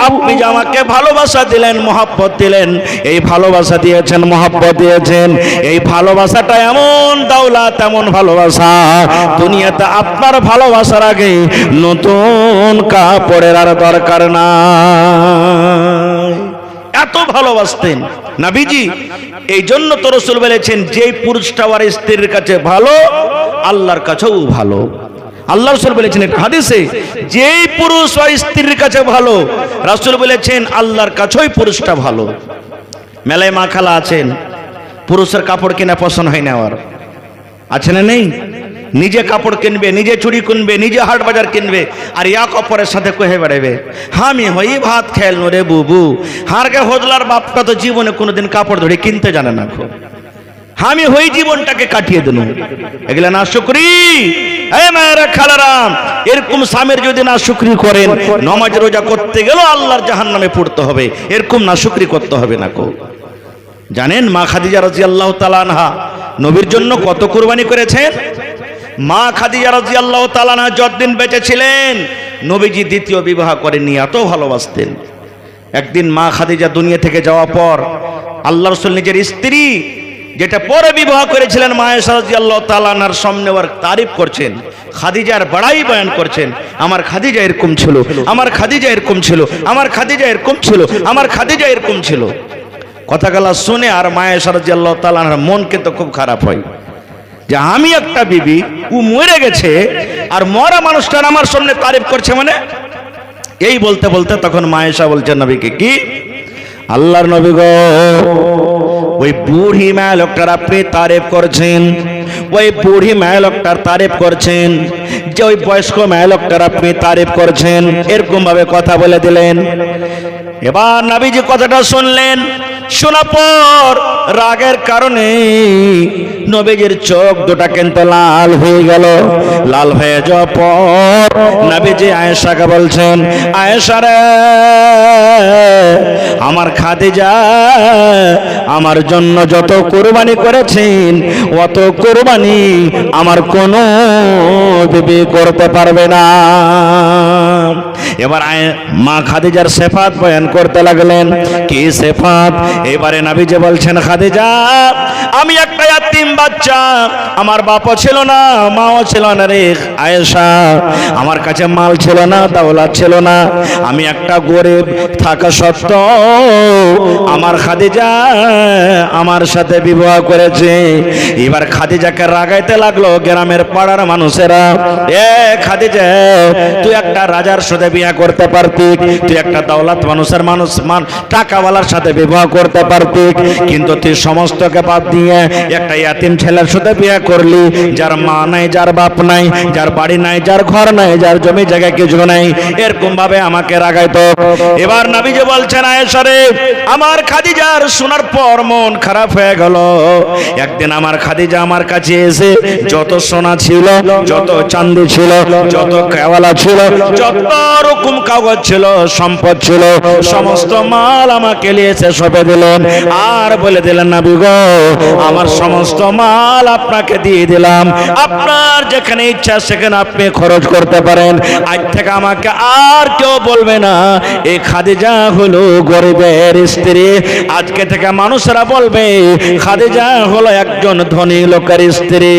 S1: আপনি যে আমাকে ভালোবাসা দিলেন, মহব্বত দিলেন, এই ভালোবাসা দিয়েছেন, মহব্বত দিয়েছেন, এই ভালোবাসাটা এমন দৌলত, এমন ভালোবাসা দুনিয়াতে আপনার ভালোবাসার আগে নতুন কাপড়ের আর দরকার নাই। এত ভালোবাসতেন নবীজি। এই জন্য তো রাসূল বলেছেন, যেই পুরুষটা ওর স্ত্রীর কাছে ভালো আল্লাহর কাছেও ভালো। আল্লাহ রাসূল বলেছেন একটা হাদিসে, যেই পুরুষ ওর স্ত্রীর কাছে ভালো, রাসূল বলেছেন আল্লাহর কাছেই পুরুষটা ভালো। মেলায় মা খালা আছেন, পুরুষের কাপড় কিনা পছন্দ হয় না, আর আছে না নেই? নিজে কাপড় কিনবে, নিজে চুড়ি কিনবে, নিজে হাট বাজার কিনবে, আর ইয়া কাপড়ের সাথে কহে বেড়াবে আমি হই ভাত খেল রে বুবু। হারকে হজলার বাপটা তো জীবনে কোনোদিন কাপড় ধরে কিনতে জানে না, খুব আমি হই জীবনটাকে কাটিয়ে দিল। এগুলা না শুকরি। এই মায়েরা, খালারাম, এরকম স্বামীর যদি না শুকরি করেন, নামাজ রোজা করতে গেলেও আল্লাহর জাহান্নামে পড়তে হবে। এরকম না শুকরি করতে হবে না কো। জানেন মা খাদিজা রাদিয়াল্লাহু তাআলা আনহা নবীর জন্য কত কুরবানি করেছেন? মা খাদিজা রাদিয়াল্লাহু তাআলা আনহা যতদিন বেঁচে ছিলেন নবীজি দ্বিতীয় বিবাহ করেননি, এত ভালোবাসতেন। একদিন মা খাদিজা দুনিয়া থেকে যাওয়ার পর আল্লাহ রাসূল নিজের স্ত্রী যেটা পরে বিবাহ করেছিলেন মা আয়েশা রাদিয়াল্লাহু তাআলা আনহার সামনে ওর তারিফ করছেন, খাদিজার বড়াই বয়ান করছেন, আমার খাদিজা এরকম ছিল, আমার খাদিজা এরকম ছিল, আমার খাদিজা এরকম ছিল, আমার খাদিজা এরকম ছিল। কথাগুলো শুনে আর মা আয়েশা রাদিয়াল্লাহু তাআলা আনহার মন কিন্তু খুব খারাপ হয় যে আমি একটা বিবি, ও মরে গেছে আর মরা মানুষটা আমার সামনে তারিফ করছে। মানে এই বলতে বলতে তখন মা আয়েশা বলছেন নবীকে, কি আল্লাহর নবী গো, ওই বুড়ি মায়া লোকটার আপনি তারিফ করছেন, ওই বুড়ি মায়া লোকটার তারিফ করছেন, যে ওই বয়স্ক মায়া লোকটার আপনি তারিফ করছেন, এরকম ভাবে কথা বলে দিলেন। এবার নবীজি কথাটা শুনলেন, শোনার পর রাগের কারণে নবীজির চোখ দুটা কিন্তু লাল হয়ে গেল। লাল হয়ে যাওয়ার পর নবীজি আয়েশাকে বলছেন, আয়েশা রে, আমার খাদিজা আমার জন্য যত কুরবানি করেছেন অত কুরবানি আমার কোনো বিবি করতে পারবে না। এবার মা খাদিজার সিফাত বয়ান করতে লাগলেন। কি সিফাত? এবারে নবীজি বলছেন, খাদিজা আমি একটা ইয়াতীম বাচ্চা, আমার বাপও ছিল না, মাও ছিল না রে আয়েশা, আমার কাছে মাল ছিল না, দৌলত ছিল না, আমি একটা গরিব থাকা সত্ত্বেও আমার খাদিজা আমার সাথে বিবাহ করেছে। এবার খাদিজাকে রাগাইতে লাগলো গ্রামের পাড়ার মানুষেরা, এ খাদিজা তুই একটা রাজার সাথে বিয়ে করতে পারতি, তুই একটা দৌলত মানুষের টাকাওয়ালার সাথে বিবাহ করতে পারতি, কিন্তু তুই সমস্তকে বাদ দিয়ে একটা ইয়াতীম ছেলের সাথে বিয়ে করলি, যার মা নাই, যার বাপ নাই, যার বাড়ি নাই, যার ঘর নাই, যার জমি জায়গা কিছু নাই, এরকম ভাবে আমাকে রাগাইতো। এবার নবীজি বলছেন, আয়েশা রে, আমার খাদিজার শোনার পর মন খারাপ হয়ে গেল। একদিন আমার খাদিজা আমার কাছে এসে যত সোনা ছিল, যত চাঁদি ছিল, যত কেওয়ালা ছিল, যত রকম কাগজ ছিল, সম্পদ ছিল, সমস্ত মাল আমাকে নিয়েছে সঁপে দিলেন আর বলে দিলেন, নবী গো আমার সমস্ত মাল আপনাকে দিয়ে দিলাম, আপনার যেখানে ইচ্ছা সেখানে আপনি খরচ করতে পারেন, আজ থেকে আমাকে আর কেউ বলবে না এই খাদিজা হলো গরিবের স্ত্রী, আজকে থেকে মানুষরা বলবে খাদিজা হলো একজন ধনী লোকের স্ত্রী।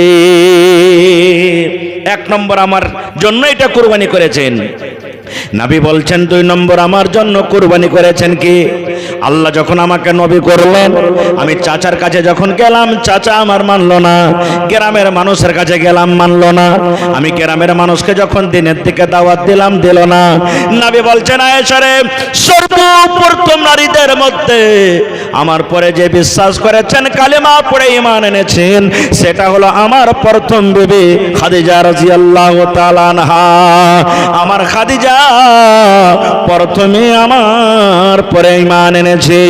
S1: এক নম্বর আমার জন্য এটা কুরবানি করেছেন। নবী বলছেন 2 নম্বর আমার জন্য কুরবানি করেছেন কি আল্লাহ যখন আমাকে নবী করলেন, আমি চাচার কাছে যখন গেলাম, চাচা আমার মানলো না। গ্রামের মানুষের কাছে গেলাম, মানলো না। আমি গ্রামের মানুষকে যখন দিনের দিকে দাওয়াত দিলাম, দিল না। নবী বলছেন, আয়েশা রে, সর্বপ্রথম নারীদের মধ্যে আমার পরে যে বিশ্বাস করেছেন, কালেমা পড়ে ঈমান এনেছেন, সেটা হলো আমার প্রথম বিবি খাদিজা রাদিয়াল্লাহু তাআলা আনহা। আমার খাদিজা প্রথমে আমার পরে ঈমান এনেছে।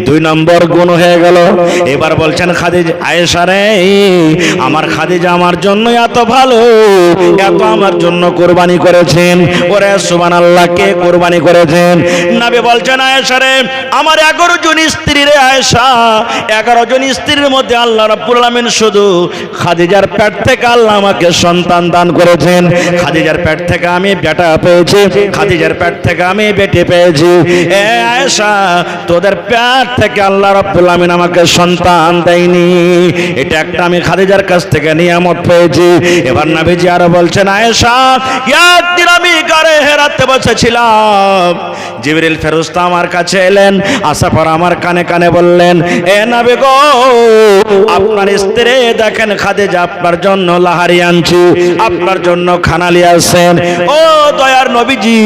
S1: 2 নম্বর গুণ হয়ে গেল। এবার বলছেন খাদিজা, আয়েশা রে, আমার খাদিজা আমার জন্য এত ভালো, এত আমার জন্য কুরবানি করেছেন। ওরে সুবহানাল্লাহ, কে কুরবানি করেছেন? নবী বলছেন, আয়েশা রে, আমার 11 জন স্ত্রী রে আয়েশা, 11 জন স্ত্রীর মধ্যে আল্লাহ রাব্বুল আলামিন শুধু খাদিজার পেট থেকে আল্লাহ আমাকে সন্তান দান করেছেন। খাদিজার পেট থেকে আমি বেটা পেয়েছি, খাদিজার পেট থেকে আমি বেটি পেয়েছি। এ আয়েশা, তোদের পেট থেকে আল্লাহ রাব্বুল আলামিন আমাকে সন্তান দেয়নি, এটা একটা আমি খাদিজার কাছ থেকে নিয়ামত পেয়েছি। এবার নবীজি আরো বলছেন, আয়েশা, একদিন আমি গারে হেরাতে বসেছিলাম, জিবরিল ফেরেশতা আমার কাছে এলেন, আসার পর আমার কানে কানে বললেন, এ নবী গো, আপনার স্ত্রী দেখেন খাদিজা আপনার জন্য লাহারি আনছি, আপনার জন্য খানা নিয়ে আসেন। ও দয়ার নবীজি,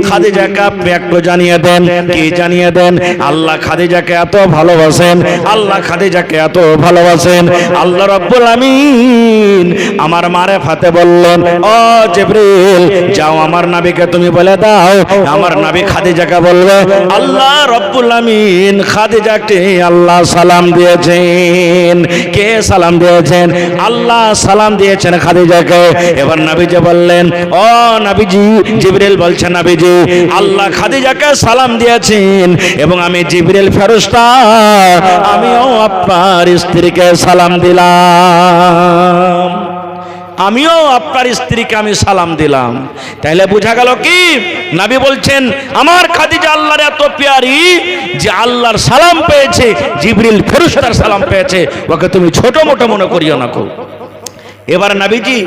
S1: খাদিজাকে আপনি একটু জানিয়ে দেন। কি জানিয়ে দেন? আল্লাহ খাদিজাকে এত ভালোবাসেন, আল্লাহ খাদিজাকে এত ভালোবাসেন। আল্লাহ রাব্বুল আমিন আমার মারে ফাতে বললেন, ও জিবরিল, যাও আমার নবীকে তুমি বলে দাও, আমার নবী খাদিজাকে বলবে, আল্লাহ রাব্বুল আমিন খাদিজাকে আল্লাহ সালাম দিয়েছেন। কে সালাম দিয়েছেন? আল্লাহ সালাম দিয়েছেন খাদিজাকে। এবার নবীজি বললেন, ও নবীজি, জিবরিল বলছেন, নবীজি, আল্লাহ খাদিজাকে সালাম দিয়েছেন এবং আমি জিবরিল ফেরেশতা, আমিও আপনার স্ত্রীকে সালাম দিলাম, আমিও আপনার স্ত্রীকে আমি সালাম দিলাম। তাহলে বোঝা গেল কি, নবী বলছেন আমার খাদিজা আল্লাহর এত প্যারি যে আল্লাহর সালাম পেয়েছে, জিবরিল ফেরেশতার সালাম পেয়েছে, ওকে তুমি ছোট মোটো মনে করিও না কো। এবার নবীজি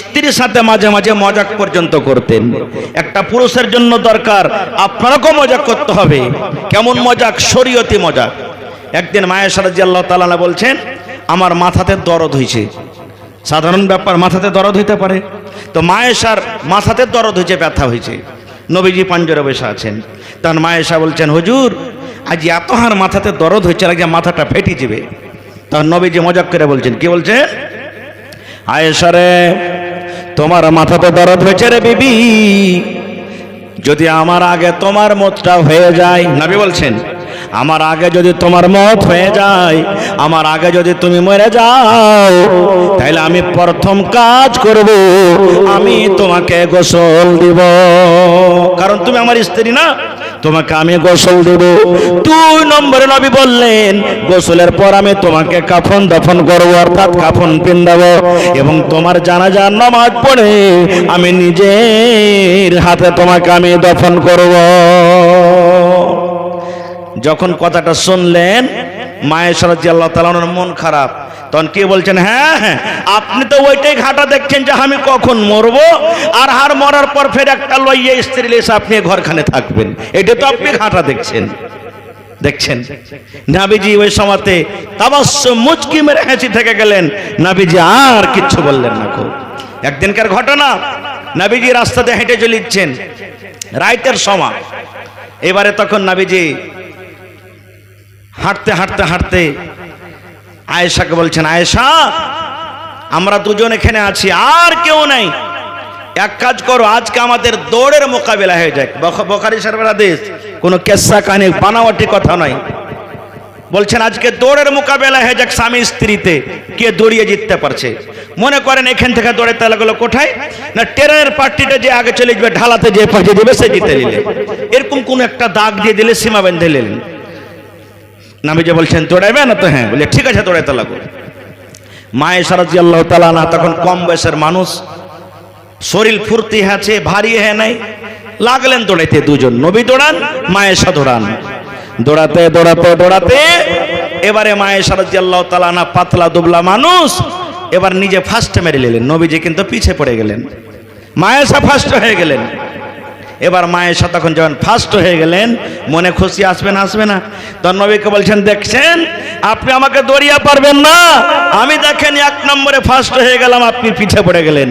S1: স্ত্রীর সাথে মাঝে মাঝে মজাক পর্যন্ত করতেন। একটা পুরুষের জন্য দরকার আপনারাকেও মজাক করতে হবে। কেমন মজাক? শরীয়তি মজাক। একদিন আয়েশা রাদিয়াল্লাহু তাআলা আনহা বলছেন, আমার মাথাতে দরদ হয়েছে। সাধারণ ব্যাপার, মাথাতে দরদ হইতে পারে। তো আয়েশার মাথাতে দরদ হয়েছে, ব্যথা হয়েছে। নবীজি পাঞ্জরে বসে আছেন। তখন আয়েশা বলছেন, হুজুর, আজ এত হার মাথাতে দরদ হয়েছে, আগে মাথাটা ফেটে যাবে। তখন নবীজি মজাক করে বলছেন, কি বলছে? আয়েশা রে, তোমার মাথাতে দরদ হয়েছে রে বিবি, যদি আমার আগে তোমার মতটা হয়ে যায়, নবী বলছেন, আমার আগে যদি তোমার মত হয়ে যায়, আমার আগে যদি তুমি মরে যাও, তাহলে আমি প্রথম কাজ করব, আমি তোমাকে গোসল দিব। কারণ তুমি আমার স্ত্রী না, তোমাকে আমি গোসল দেব। 2 নম্বরে নবী বললেন, গোসলের পর আমি তোমাকে কাফন দাফন করব, অর্থাৎ কাফন পিন্দাবো, এবং তোমার জানাজার নামাজ পড়ে আমি নিজের হাতে তোমাকে আমি দাফন করব। যখন কথাটা শুনলেন আয়েশা রাদিয়াল্লাহু তাআলা আনহার মন খারাপ। তখন কে বলছেন, হ্যাঁ হ্যাঁ, আপনি তো ওইটাই ঘাটা দেখছেন যে আমি কখন মরবো, আর হার মরার পর ফের একটা লইয়া স্ত্রী এসে আপনি ঘরখানে থাকবেন, এটা তো আপনি ঘাটা দেখছেন। দেখছেন নবীজি ওই সময়তে তাবাসসুম মুচকি মেরে হেসে থেকে গেলেন। নবীজি আর কিচ্ছু বললেন না। একদিনকার ঘটনা, নবীজি রাস্তাতে হেঁটে চলেছেন, রাতের সময়। এবারে তখন নবীজি হাঁটতে হাঁটতে হাঁটতে আয়েশাকে বলছেন, আয়েশা, আমরা দুজন এখানে আছি, আর কেউ নাই, এক কাজ করো, আজকে আমাদের দৌড়ের মোকাবেলা হয়ে যায়। বুখারী শরীফের হাদিস, কোনো কেসা কাহিনী বানাওয়াটি কথা নয়। বলছেন আজকে দৌড়ের মোকাবেলা হয়ে যাক স্বামী স্ত্রীতে, কে দৌড়িয়ে জিততে পারছে। মনে করেন এখান থেকে দৌড়াতে লাগলো কোথায় না, ট্রেনের পার্টিটা যে আগে চলে যাবে, ঢালাতে যে পাঠিয়ে দেবে সে জিতে নিলে, এরকম কোন একটা দাগ দিয়ে দিলে, সীমা বেঁধে নিলেন। নবীজি বলছেন দৌড়াবে না? তো হ্যাঁ। বলে ঠিক আছে, দৌড়াইতে লাগো। আয়েশা রাদিয়াল্লাহু তাআলা আনহা তখন কম বয়সের মানুষ, শরীর ফুর্তি আছে, ভারী হ্যাঁ নাই, লাগলেন দৌড়াইতে। দুজন, নবী দৌড়ান, আয়েশা দৌড়ান। দৌড়াতে দৌড়াতে দৌড়াতে এবারে আয়েশা রাদিয়াল্লাহু তাআলা আনহা পাতলা দুবলা মানুষ, এবার নিজে ফার্স্ট মেরে নিলেন। নবীজি কিন্তু পিছে পড়ে গেলেন, আয়েশা ফার্স্ট হয়ে গেলেন। এবার মায়ের সাথে তখন যখন ফার্স্ট হয়ে গেলেন, মনে খুশি আসবে না আসবে না? তখন নবীকে বলছেন, দেখছেন আপনি আমাকে দড়িয়া পারবেন না, আমি দেখেন 1 নম্বরে ফার্স্ট হয়ে গেলাম, আপনি পিছে পড়ে গেলেন।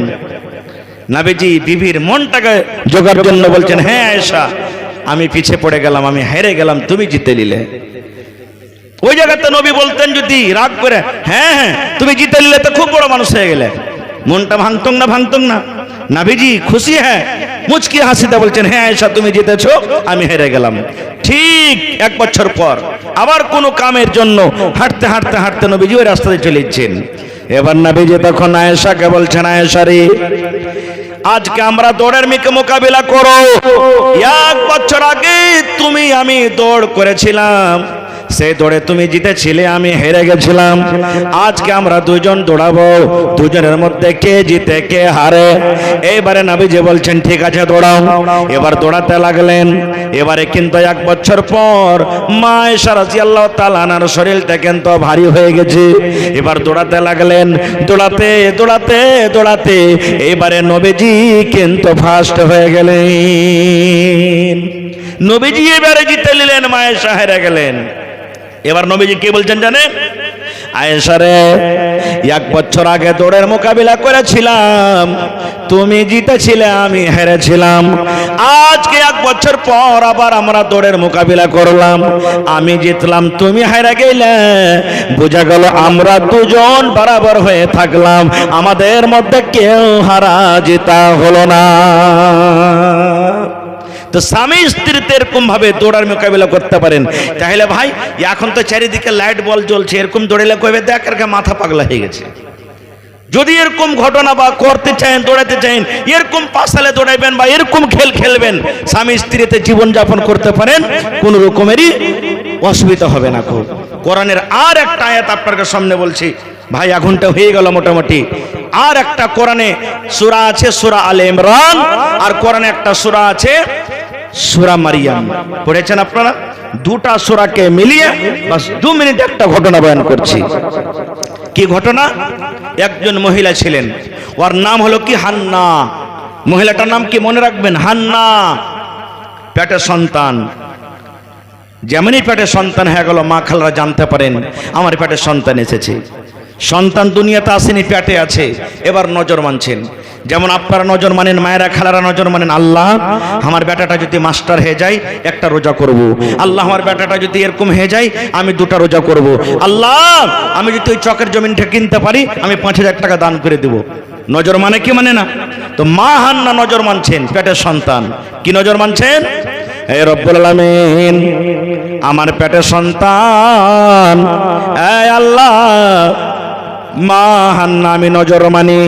S1: নবীজি বিবির মনটাকে জোগার জন্য বলছেন, হ্যাঁ আয়েশা, আমি পিছে পড়ে গেলাম, আমি হেরে গেলাম, তুমি জিতে নিলে। ওই জায়গাতে নবী বলতেন যদি রাগ করে, হ্যাঁ হ্যাঁ তুমি জিতে নিলে তো খুব বড় মানুষ হয়ে গেলে, মনটা ভাঙতং না ভাঙতং না? নবীজি খুশি হ্যাঁ মুচকি হাসিতে বলছেন, হ্যাঁ আয়েশা তুমি জিতেছো, আমি হেরে গেলাম। ঠিক 1 বছর পর আবার কোনো কামের জন্য হাঁটতে হাঁটতে হাঁটতে নবীজি ওই রাস্তাতে চলে যাচ্ছেন। এবার নবীজি তখন আয়েশাকে বলছেন, আয়েশা রে, আজকে আমরা দৌড়ের মোকাবিলা করো। 1 বছর আগে তুমি আমি দৌড় করেছিলাম, সেই দৌড়ে তুমি জিতেছিলে, আমি হেরে গেছিলাম। আজকে আমরা দুজন দৌড়াবো, দুজনের মধ্যে কে জিতে কে হারে। এইবারে নবীজি বলছেন, ঠিক আছে দৌড়াও। এবার দৌড়াতে লাগলেন। এবারে কিন্তু 1 বছর পর মা আয়েশা রাদিয়াল্লাহু তাআলা আনহার শরীরটা কিন্তু ভারী হয়ে গেছে। এবার দৌড়াতে লাগলেন, দৌড়াতে দৌড়াতে দৌড়াতে এইবারে নবীজি কিন্তু ফার্স্ট হয়ে গেলেন। নবীজি এবারে জিতে নিলেন, মা আয়েশা হেরে গেলেন। এবার নবীজি কি বলছেন জানেন? আয়েশা রে, 1 বছর আগে দৌড়ের মোকাবিলা করেছিলাম, তুমি জিতেছিলে, আমি হেরেছিলাম। আজকে 1 বছর পর আবার আমরা দৌড়ের মোকাবিলা করলাম, আমি জিতলাম, তুমি হেরে গেলে। বোঝা গেল আমরা দুজন বরাবর হয়ে থাকলাম, আমাদের মধ্যে কেউ হারা জেতা হলো না। তো স্বামী স্ত্রীতে এরকম ভাবে দৌড়ার মোকাবিলা করতে পারেন। তাহলে ভাই এখন তো চারিদিকে লাইট বল জ্বলছে, এরকম দৌড়ালে কইবে দেখ এর মাথা পাগলা হয়ে গেছে। যদি এরকম ঘটনা বা করতে চান, দৌড়াতে চান, এরকম পাশালে দৌড়াইবেন বা এরকম খেল খেলবেন, স্বামী স্ত্রীতে জীবন যাপন করতে পারেন, কোন রকমেরই অসুবিধা হবে না। খুব কোরআনের আর একটা আয়াত আপনাদের সামনে বলছি ভাই, এখনটা হয়ে গেল মোটামুটি। আর একটা কোরআনে সূরা আছে সূরা আলে ইমরান, আর কোরআনে একটা সূরা আছে সূরা মারিয়াম। পড়েছেন আপনারা? দুটা সূরাকে মিলিয়ে বাস 2 মিনিট একটা ঘটনা বয়ান করছি। কি ঘটনা? একজন মহিলা ছিলেন, ওর নাম হলো কি হান্না। মহিলাটার নাম কি মনে রাখবেন? হান্না। পেটে সন্তান, যেমনই পেটে সন্তান হয়ে গেল, মা খালারা জানতে পারেন আমার পেটে সন্তান এসেছে। সন্তান দুনিয়াতে আসেনি, পেটে আছে। এবার নজর মানছেন, যেমন আপনারা নজর মানেন, মায়েরা খালারা নজর মানেন, আল্লাহ আমার বেটাটা যদি মাস্টার হয়ে যায় 1টা রোজা করব। আল্লাহ আমার বেটাটা যদি এরকম হয়ে যায় আমি 2টা রোজা করব। আল্লাহ আমি যদি ওই চকের জমিনটা কিনতে পারি আমি 5000 টাকা দান করে দেব। নজর মানে কি মানে না? তো মা হান্না নজর মানছেন পেটের সন্তান। কি নজর মানছেন? হে রব্বুল আলামিন, আমার পেটের সন্তান, হে আল্লাহ মা হান্না আমি নজর মানি,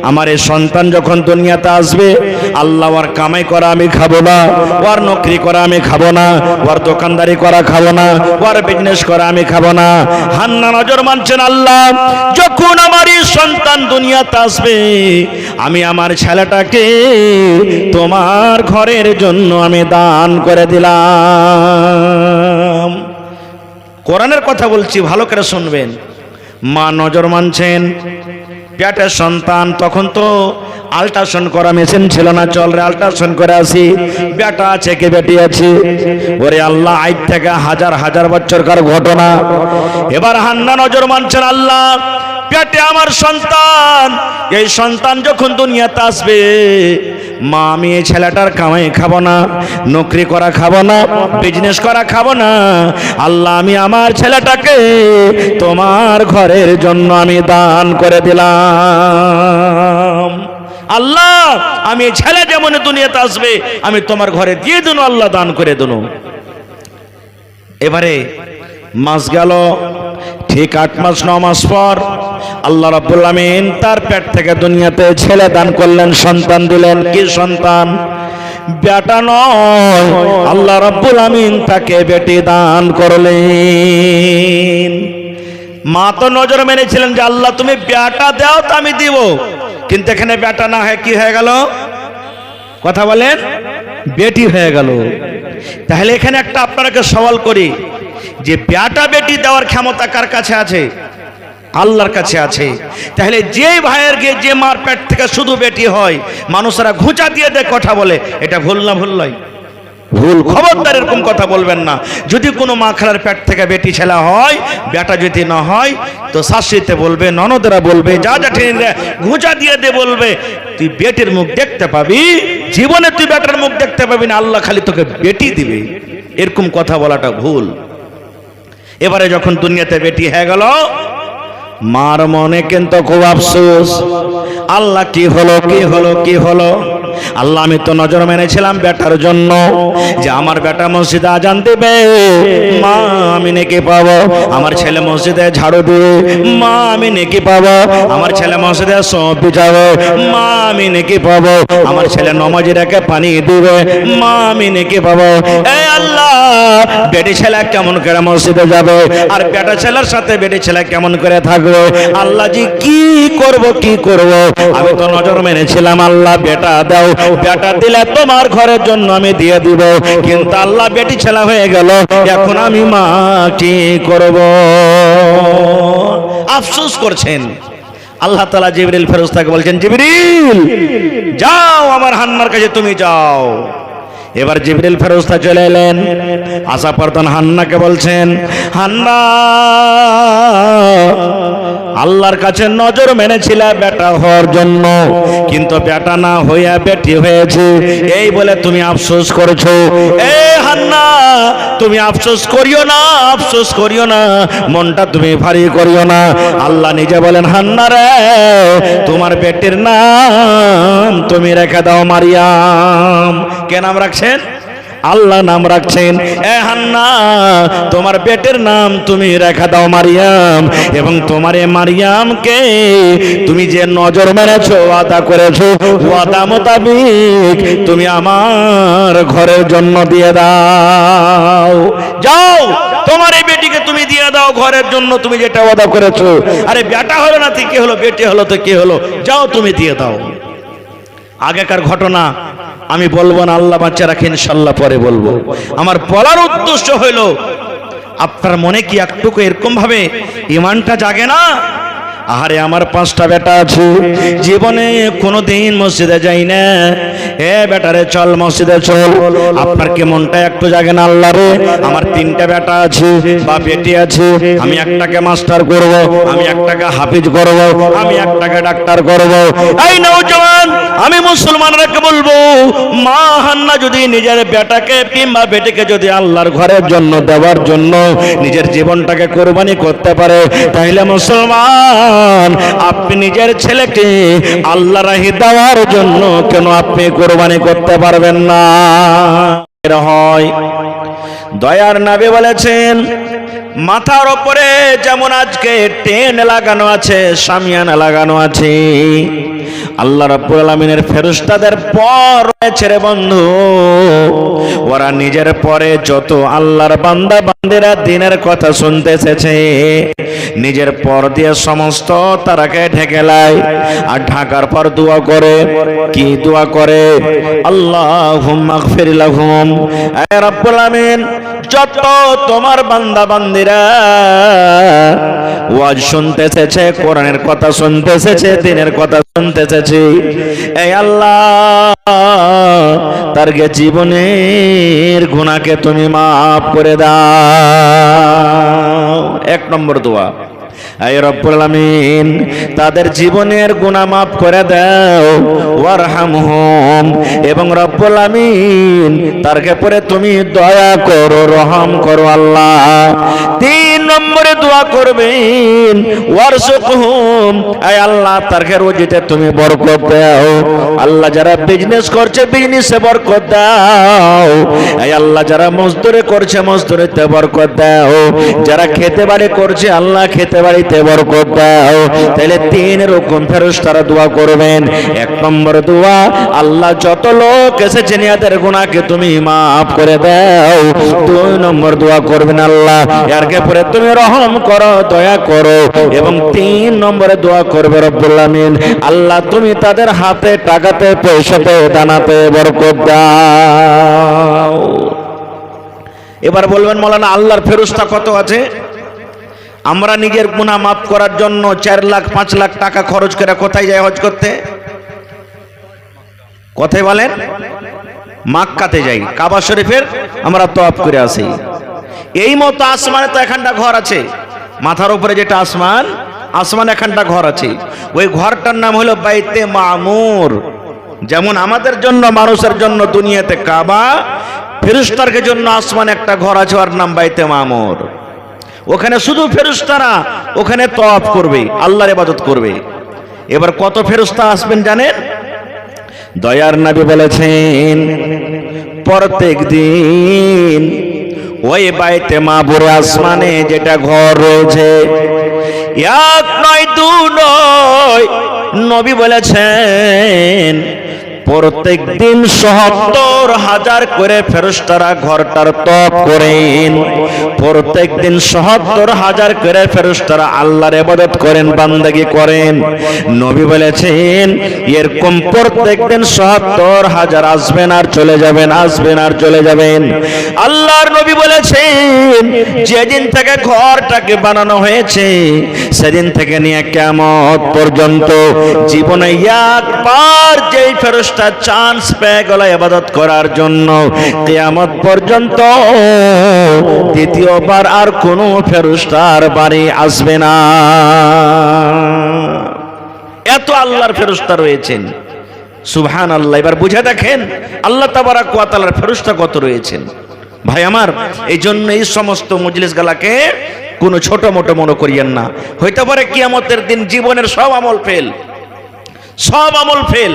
S1: আমার এই সন্তান যখন দুনিয়াতে আসবে, আল্লাহ ওর কামাই করা আমি খাবো না, ওর নকরি করা আমি খাবো না, ওর দোকানদারি করা খাবো না, ওর বিজনেস করা আমি খাবো না। হান্না নজর মানছেন, আল্লাহ যখন আমার এই সন্তান দুনিয়াতে আসবে, আমি আমার ছেলেটাকে তোমার ঘরের জন্য আমি দান করে দিলাম। কোরআনের কথা বলছি, ভালো করে শুনবেন। মা নজর মানছেন, পেটের সন্তান, তখন তো আল্ট্রাসাউন্ড করা মেশিন ছিল না, চল রে আল্ট্রাসাউন্ড করে আসি, বেটা আছে কি বেটি আছে। ওরে আল্লাহ, আজ থেকে হাজার হাজার বছরকার ঘটনা। এবার হান্না নজর মানছেন, আল্লাহ পেটে আমার সন্তান, এই সন্তান যখন দুনিয়াতে আসবে, মা আমি এই ছেলেটার কামাই খাবো না, নকরি করা খাবো না, বিজনেস করা খাবো না। আল্লাহ আমি আমার ছেলেটাকে তোমার ঘরের জন্য আমি দান করে দিলাম। আল্লাহ আমি এই ছেলে যেমন দুনিয়াতে আসবে আমি তোমার ঘরে দিয়ে দেবো, আল্লাহ দান করে দেবো। এবারে মাস গেল, ঠিক 8 মাস 9 মাস পর আল্লাহ রাব্বুল আমিন তার পেট থেকে দুনিয়াতে ছেলে দান করলেন, সন্তান দিলেন। কি সন্তান? বেটা নয়, আল্লাহ রাব্বুল আমিন তাকে বেটি দান করলেন। মা তো নজর মেনেছিলেন যে আল্লাহ তুমি বেটা দাও তো আমি দিব, কিন্তু এখানে বেটা না হয় কি হয়ে গেল? কথা বলেন, বেটি হয়ে গেল। তাহলে এখানে একটা আপনাকে সওয়াল করি যে বেটা বেটি দেওয়ার ক্ষমতা কার কাছে আছে? আল্লাহর কাছে আছে। তাহলে যে ভাইয়ের গিয়ে যে মার পেট থেকে শুধু বেটি হয়, মানুষরা ঘুচা দিয়ে দেয় কথা বলে, এটা ভুল না ভুল নয়? ভুল। খবরদার এরকম কথা বলবেন না। যদি কোনো মা খালার পেট থেকে বেটি ছেলে হয়, বেটা যদি না হয়, তো শাশুড়িতে বলবে, ননদরা বলবে, যা ঠেনে ঘুচা দিয়ে দে, বলবে তুই বেটির মুখ দেখতে পাবি, জীবনে তুই বেটার মুখ দেখতে পাবি না, আল্লাহ খালি তোকে বেটি দিবে। এরকম কথা বলাটা ভুল। এবারে যখন দুনিয়াতে বেটি হয়ে গেল, মার মনে কিন্তু খুব আফসোস, আল্লাহ কি হলো কি হলো কি হলো। আল্লাহ আমি তো নজর মেনেছিলাম বেটার জন্য, যে আমার বেটা মসজিদে আজান দেবে, মা আমি নেকি পাবো। আমার ছেলে মসজিদে ঝাড়ু দেবে, মা আমি নেকি পাবো। আমার ছেলে মসজিদে সব বিছাবে, মা আমি নেকি পাবো। আমার ছেলে নামাজি রেখে পানি দিবে, মা আমি নেকি পাবো। এই আল্লাহ, বেটি ছেলে কেমন করে মসজিদে যাবে, আর বেটা ছেলের সাথে বেটি ছেলে কেমন করে থাকবে? আল্লাহ জি কি করব কি করব। আমি তো নজর মেনেছিলাম আল্লাহ বেটা দাও, বেটা দিলে তোমার ঘরের জন্য আমি দিয়ে দিব, কিন্তু আল্লাহ বেটি ছেলে হয়ে গেল, এখন আমি মা কি করব? আফসোস করছেন। আল্লাহ তাআলা জিবরিল ফেরেশতাকে বলছেন, জিবরিল যাও আমার হান্নার কাছে তুমি যাও। এবার জিবরিল ফেরেশতা চলে এলেন, আসা পরতন হান্নাকে বলছেন, হান্না আল্লাহর কাছে নজর মেনেছিল বেটা হওয়ার জন্য, কিন্তু বেটা না হইয়া বেটি হয়েছে, এই বলে তুমি আফসোস করেছো। এ হান্না, তুমি আফসোস করিও না, আফসোস করিও না, মনটা তুমি ভারী করিও না। আল্লাহ নিজে বলেন, হান্না রে, তোমার বেটির নাম তুমি রেখে দাও মারিয়াম। কে নাম রাখছেন? আল্লাহ নাম রাখছেন। এ হান্না, তোমার বেটের নাম তুমি রেখে দাও মারিয়াম, এবং তোমার এ মারিয়ামকে তুমি যে নজর মেনেছো, ওয়াদা করেছো, ওয়াদা মোতাবেক তুমি আমার ঘরের জন্য দিয়ে দাও। যাও, তোমার এই বেটিকে তুমি দিয়ে দাও ঘরের জন্য, তুমি যেটা ওয়াদা করেছো। আরে বেটা হলো না তো কি হলো, বেটি হলো তো কি হলো, যাও তুমি দিয়ে দাও। আগেকার ঘটনা আমি বলবো না, আল্লাহ বাচ্চা রাখেন, ইনশাআল্লাহ পরে বলবো। আমার বলার উদ্দেশ্য হইল, আপনার মনে কি একটুকু এরকম ভাবে ইমানটা জাগে না? আরে আমার 5টা বেটা আছে, জীবনে কোনোদিন মসজিদে যাই না। এ বেটারে চল মসজিদে চল। আপনার কি মনটা একটু জাগে না? আল্লাহ রে, আমার 3টা বেটা আছে বা বেটি আছে, আমি একটাকে মাস্টার করব, আমি একটাকে হাফিজ করব, আমি একটাকে ডাক্তার করব। এই নওজওয়ান, আমি মুসলমানদেরকে বলবো, মা হান্না যদি নিজের বেটাকে কিংবা বেটিকে যদি আল্লাহর ঘরের জন্য দেওয়ার জন্য নিজের জীবনটাকে কোরবানি করতে পারে, তাহলে মুসলমান আপনি নিজের ছেলেকে আল্লাহর রাহে দেওয়ার জন্য কেন আপনি কোরবানি করতে পারবেন না? হয় দয়ার নবী বলেছেন, মাথার উপরে যেমন আজকে টেন লাগানো আছে, শামিয়ানা লাগানো আছে, আল্লাহ রাব্বুল আলামিনের ফেরেশতাদের পর রয়েছে রে বন্ধু, ওরা নিজের পরে যত আল্লাহর বান্দা বান্দিরা দিনের কথা শুনতে এসেছে, নিজের পর দিয়ে সমস্ত তারাকে ঢেকে লাই। আর ঢাকার পর দোয়া করে, কি দোয়া করে? আল্লাহুম্মা গফির লাহুম, হে রাব্বুল আলামিন, যত তোমার বান্দা বান্দিরা ওয়াজ শুনতে এসেছে, কোরআনের কথা শুনতে এসেছে, দিনের কথা শুনতে এসেছে, এই আল্লাহ তারকে জীবনের গুনাহকে তুমি মাফ করে দাও। 1 নম্বর দোয়া, হে রব্বুল আলামিন, তাদের জীবনের গুনাহ মাফ করে দাও, ওয়ারহামহুম, এবং রব্বুল আলামিন তারকে পরে তুমি দয়া করো, রহম করো আল্লাহ। 3 নম্বরে দোয়া করবেন, ওয়ারযুকহুম, হে আল্লাহ তারকে রুজিতে তুমি বরকত দাও। আল্লাহ যারা বিজনেস করছে বিজনেসে বরকত দাও, হে আল্লাহ যারা মজদুরি করছে মজদুরিতে বরকত দাও, যারা খেতে বাড়ি করছে আল্লাহ খেতে বাড়িতে বরকত দাও। তাহলে 3 রকম ফেরেশতারা দোয়া করবেন। 1 নম্বর দোয়া, আল্লাহ যত লোক এসেছে এদের গুনাহকে তুমি মাফ করে দাও। 2 নম্বর দোয়া করবেন, আল্লাহ এরকে পরে তুমি রহম করো, দয়া করো। এবং 3 নম্বরে দোয়া করবে, রব্বুল আলামিন, আল্লাহ তুমি তাদের হাতে টাকাতে পয়সাতে দানাতে বরকত দাও। এবার বলবেন, মাওলানা আল্লাহর ফেরেশতা কত আছে? আমরা নিজের গুনাহ মাফ করার জন্য 4 লাখ 5 লাখ টাকা খরচ করে কোথায় যাই হজ করতে? কোথায় বলেন? মক্কাতে যাই, কাবা শরীফের আমরা তওয়াফ করে আসি। এই মতো আসমানে তো এখানটা ঘর আছে, মাথার উপরে যেটা আসমান, আসমানে এখানটা ঘর আছে, ওই ঘরটার নাম হলো বাইতে মামুর। যেমন আমাদের জন্য, মানুষের জন্য দুনিয়াতে কাবা, ফেরেশতাদের জন্য আসমানে একটা ঘর আছে, ওর নাম বাইতে মামুর। ওখানে শুধু ফেরেশতারা ওখানে তওয়াফ করবে, আল্লাহর ইবাদত করবে। এবার কত ফেরেশতা আসবেন জানেন? দয়ার নবী বলেছেন প্রত্যেক দিন ওই বাইতে মামুর আসমানে যেটা ঘর রয়েছে, এক নয় দু নয়, নবী বলেছেন প্রত্যেক দিন ৭০,০০০ করে ফেরেশতারা ঘরটার তওয়াফ করেন। প্রত্যেক দিন ৭০,০০০ করে ফেরেশতারা আল্লাহর ইবাদত করেন, বান্দাগি করেন। নবী বলেছেন এরকম প্রত্যেক দিন ৭০,০০০ আসবেন আর চলে যাবেন, আসবেন আর চলে যাবেন। আল্লাহর নবী বলেছেন যেদিন থেকে ঘরটাকে বানানো হয়েছে সেদিন থেকে নিয়ে কিয়ামত পর্যন্ত জীবনে একবার যেই ফেরেশতা চান্স পেয়ে গেল ইবাদত করার জন্য, কিয়ামত পর্যন্ত দ্বিতীয়বার আর কোনো ফেরেশতার বাড়ি আসবে না। এত আল্লাহর ফেরেশতা রয়েছেন, সুবহানাল্লাহ। এবার বুঝে দেখেন আল্লাহ তাবারাক ওয়া তাআলার ফেরেশতা কত রয়েছেন। ভাই আমার, এই জন্য এই সমস্ত মজলিস গালাকে কোনো ছোট মোটো মনে করিয়েন না। হইতে পারে কিয়ামতের দিন জীবনের সব আমল ফেল, সব আমল ফেল।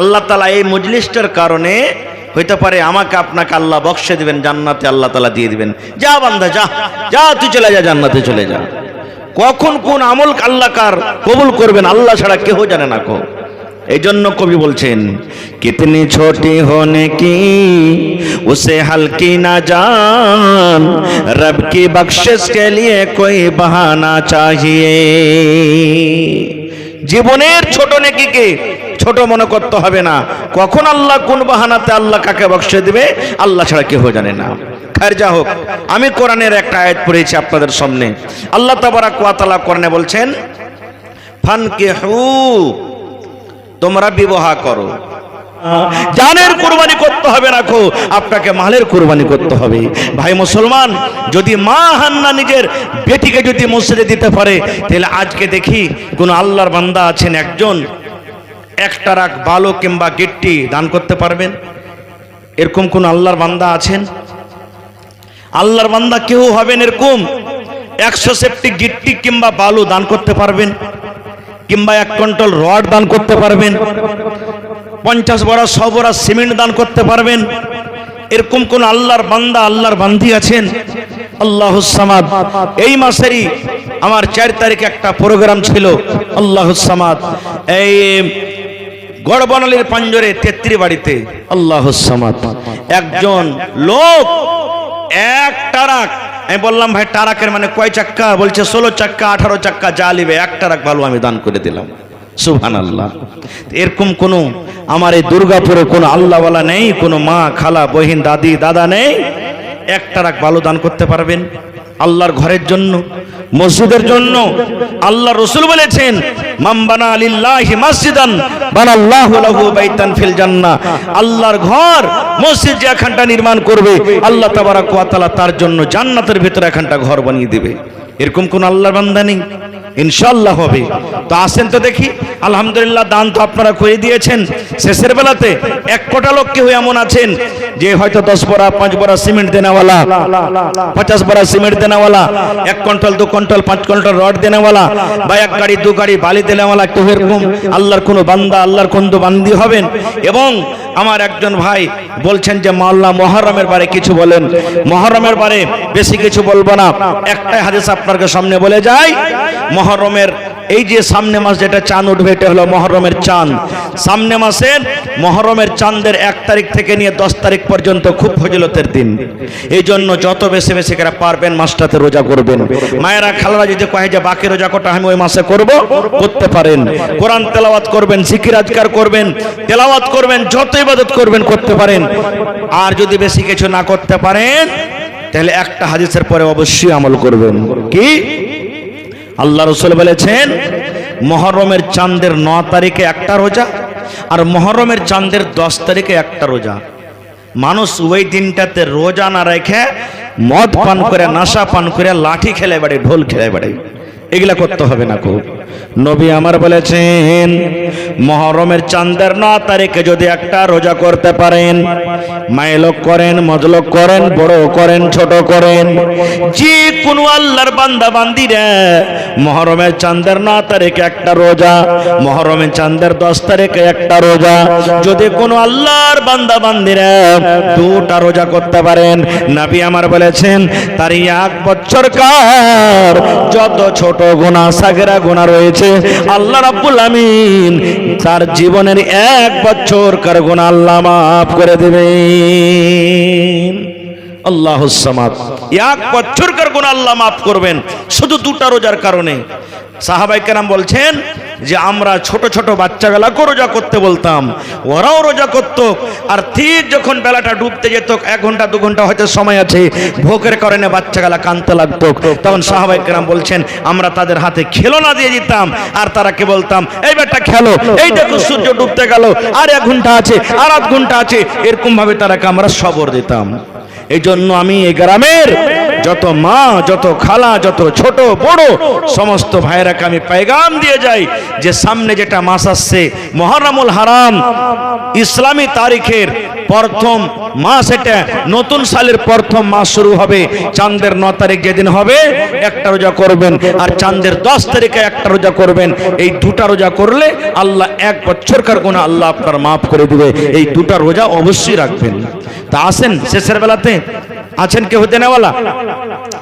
S1: আল্লাহ তাআলা এই মজলিসটার কারণে হইতে পারে আমাকে আপনাকে আল্লাহ বকশে দিবেন, জান্নাতে আল্লাহ তাআলা দিয়ে দিবেন। যা বান্দা যা, যা তুই চলে যা, জান্নাতে চলে যা। কখন কোন আমল আল্লাহ কার কবুল করবেন আল্লাহ ছাড়া কেউ জানে না। এই জন্য কবি বলছেন কিতনি ছোটি হোনে কি উসে হালকি না জান, রব কি বখশিশ কে লিয়ে কোই বাহানা চাহিয়ে। জীবনের ছোট নেকিকে ছোট মনে করতে হবে না। কখন আল্লাহ কোন বাহানাতে আল্লাহ কাকে বকশে দিবে আল্লাহ ছাড়া কেউ জানে না। খায়ের যা হোক, আমি কোরআনের একটা আয়াত পড়েছি আপনাদের সামনে। আল্লাহ তাবারাক ওয়া তাআলা কোরআনে বলছেন ফানকিহু, তোমরা বিবাহ করো। জানের কুরবানি করতে হবে না, আপনাকে মালের কুরবানি করতে হবে। ভাই মুসলমান, যদি মা হান্না নিজের বেটিকে যদি মসজিদে দিতে পারে, তাহলে আজকে দেখি কোন আল্লাহর বান্দা আছেন একজন 1 টারাক বালু কিংবা গিট্টি দান করতে পারবেন? এরকম কোন আল্লাহর বান্দা আছেন? আল্লাহর বান্দা কেউ হবেন এরকম 100 সেফটি গিট্টি কিংবা বালু দান করতে পারবেন? কিংবা 1 কুইন্টাল রড দান করতে পারবেন? 50 বড়া 100 বড়া সিমেন্ট দান করতে পারবেন? এরকম কোন আল্লাহর বান্দা, আল্লাহর বান্দি আছেন? আল্লাহুস সামাদ। এই মাসেরই আমার 4 তারিখে একটা প্রোগ্রাম ছিল, আল্লাহুস সামাদ, এই গড়বনালীর পাঞ্জরে 33 বাড়িতে। আল্লাহুস সামাদ। একজন লোক 1 টারাক, আমি বললাম ভাই টারাকের মানে কয় চাক্কা? বলছে 16 চাক্কা 18 চাক্কা যা লিবে 1 টারাক ভালো আমি দান করে দিলাম। সুবহানাল্লাহ। এরকম কোন আমার এই দুর্গাপুরে কোন আল্লাহওয়ালা নেই, কোন মা খালা বহিন দাদি দাদা নেই 1 টারাক ভালো দান করতে পারবেন আল্লাহর ঘরের জন্য, মসজিদের জন্য? আল্লাহ রাসূল বলেছেন মান বানা লিল্লাহি মসজিদান বানাল্লাহু লাহু বাইতান ফিল জান্নাহ। আল্লাহর ঘর মসজিদ যে এখানটা নির্মাণ করবে আল্লাহ তাবারাক ওয়া তাআলা তার জন্য জান্নাতের ভিতরে এখানটা ঘর বানিয়ে দিবে। এরকম কোন আল্লাহর বান্দা নেই? ইনশাআল্লাহ হবে। তো আসেন তো দেখি। আলহামদুলিল্লাহ দান তো আপনারা করে দিয়েছেন। শেষের বেলাতে 1 কোটা লোক কেউ এমন আছেন যে হয়তো 10 বড়া 5 বড়া সিমেন্ট দেনেওয়ালা, 50 বড়া সিমেন্ট দেনেওয়ালা, 1 কুইন্টাল 2 কুইন্টাল 5 কুইন্টাল রড দেনেওয়ালা, বা 1 গাড়ি 2 গাড়ি বালি দেনেওয়ালা, কেউ এরকম আল্লাহর কোনো বান্দা, আল্লাহর কোন বান্দি হবেন। এবং আমার একজন ভাই বলছেন যে মাওলানা মুহররমের বারে কিছু বলেন। মুহররমের বারে বেশি কিছু বলবো না, একটাই হাদিস আপনাদের সামনে বলে যাই। মুহররমের এই যে সামনে মাস যেটা চাঁদ উঠবে এটা হলো মুহররমের চাঁদ। সামনে মাসের মুহররমের চাঁদের 1 তারিখ থেকে নিয়ে 10 তারিখ পর্যন্ত খুব ফজিলতের দিন। এই জন্য যত বেশি বেশি করে পারবেন মাসটাতে রোজা করবেন। মায়েরা খালারা যদি কয় যে বাকি রোজা কটা আমি ওই মাসে করব, করতে পারেন। কোরআন তেলাওয়াত করবেন, জিকির আজকার করবেন, তেলাওয়াত করবেন, যত ইবাদত করবেন করতে পারেন। আর যদি বেশি কিছু না করতে পারেন তাহলে একটা হাদিসের পরে অবশ্যই আমল করবেন। কি? আল্লাহ রাসূল বলেছেন মুহররমের চাঁদের 9 তারিখে একটা রোজা আর মুহররমের চাঁদের 10 তারিখে একটা রোজা। মানুষ ওই দিনটাতে রোজা না রেখে মদ পান করে, নাশা পান করে, লাঠি খেলে বেড়ে, ঢোল খেলে বেড়ে, এগুলা করতে হবে না। খুব নবী আমার বলেছেন মুহররমের চাঁদের 9 তারিখে যদি একটা রোজা করতে পারেন, মাইলক করেন, মজলক করেন, বড় করেন, ছোট করেন, যে কোন আল্লাহর বান্দা বান্দিরা মুহররমের চাঁদের 9 তারিখে একটা রোজা, মুহররমের চাঁদের 10 তারিখে একটা রোজা, যদি কোন আল্লাহর বান্দা বান্দিরা দুটা রোজা করতে পারেন, নবী আমার বলেছেন তার 1 বছরকার যত ছোট গুনাহ সাগরা গুনাহ রয়েছে আল্লাহ রাব্বুল আমিন তার জীবনের 1 বছরকার গুনাহ আল্লাহ মাফ করে দেবেন। আল্লাহুস সামাদ। 1 বছরকার গুনাহ আল্লাহ মাফ করবেন শুধু দুটা রোজার কারণে। সাহাবায়ে কেরাম বলছেন যে আমরা ছোট ছোট বাচ্চাগুলাকে রোজা করতে বলতাম, ওরাও রোজা করত, আর ঠিক যখন বেলাটা ডুবতে যেত, 1 ঘন্টা 2 ঘন্টা হয়তো সময় আছে, ভোকের কারণে বাচ্চাগুলা কাঁদতে লাগতো, তখন সাহাবায়ে কেরাম বলছেন আমরা তাদের হাতে খেলনা দিয়ে দিতাম আর তারাকে বলতাম এই বেটা খেলো, এই দেখো সূর্য ডুবতে গেল, আর 1 ঘন্টা আছে, আর 8 ঘন্টা আছে, এরকম ভাবে তারাকে আমরা সবর দিতাম। এই জন্য আমি এই গ্রামের যত মা, যত খালা, যত ছোট বড় সমস্ত ভাইরাকে আমি পেগাম দিয়ে যাই যে সামনে যেটা মাস আসছে মুহররমুল হারাম, ইসলামী তারিখের প্রথম মাস, এটা নতুন সালের প্রথম মাস শুরু হবে। চাঁদের 9 তারিখ যেদিন হবে একটা রোজা করবেন, আর চাঁদের 10 তারিখে একটা রোজা করবেন। এই দুটা রোজা করলে আল্লাহ 1 বছরকার গুনাহ আল্লাহ আপনার মাফ করে দিবে। এই দুটা রোজা অবশ্যই রাখবেন। তা আসেন শেষের বেলাতে আছেন কেউ দেনেওয়ালা,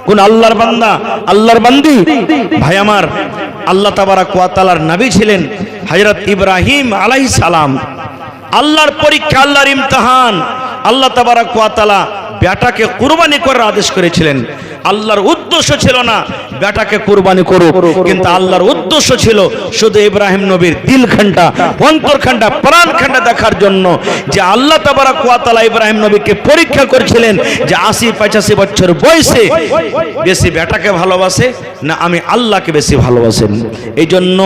S1: কোন আল্লাহর বান্দা, আল্লাহর বান্দি ভাই আমার, আল্লাহ তাবারাক ওয়া তাআলার নবী ছিলেন হযরত ইব্রাহিম আলাইহিস সালাম। আল্লাহর পরীক্ষা, আল্লাহর ইমতিহান। আল্লাহ তাবারাক ওয়া তাআলা বেটাকে কুরবানি করার আদেশ করেছিলেন। আল্লাহর উদ্দেশ্য ছিল না বেটাকে কুরবানি করুক, কিন্তু আল্লাহর উদ্দেশ্য ছিল শুধু ইব্রাহিম নবীর দিলখান্ডা, অন্তরখান্ডা, প্রাণখান্ডা দেখার জন্য, যে আল্লাহ তাবারাক ওয়া তাআলা ইব্রাহিম নবীকে পরীক্ষা করেছিলেন যে 80-85 বছর বয়সে বেশি বেটাকে ভালোবাসে না আমি আল্লাহকে বেশি ভালোবাসেন। এই জন্য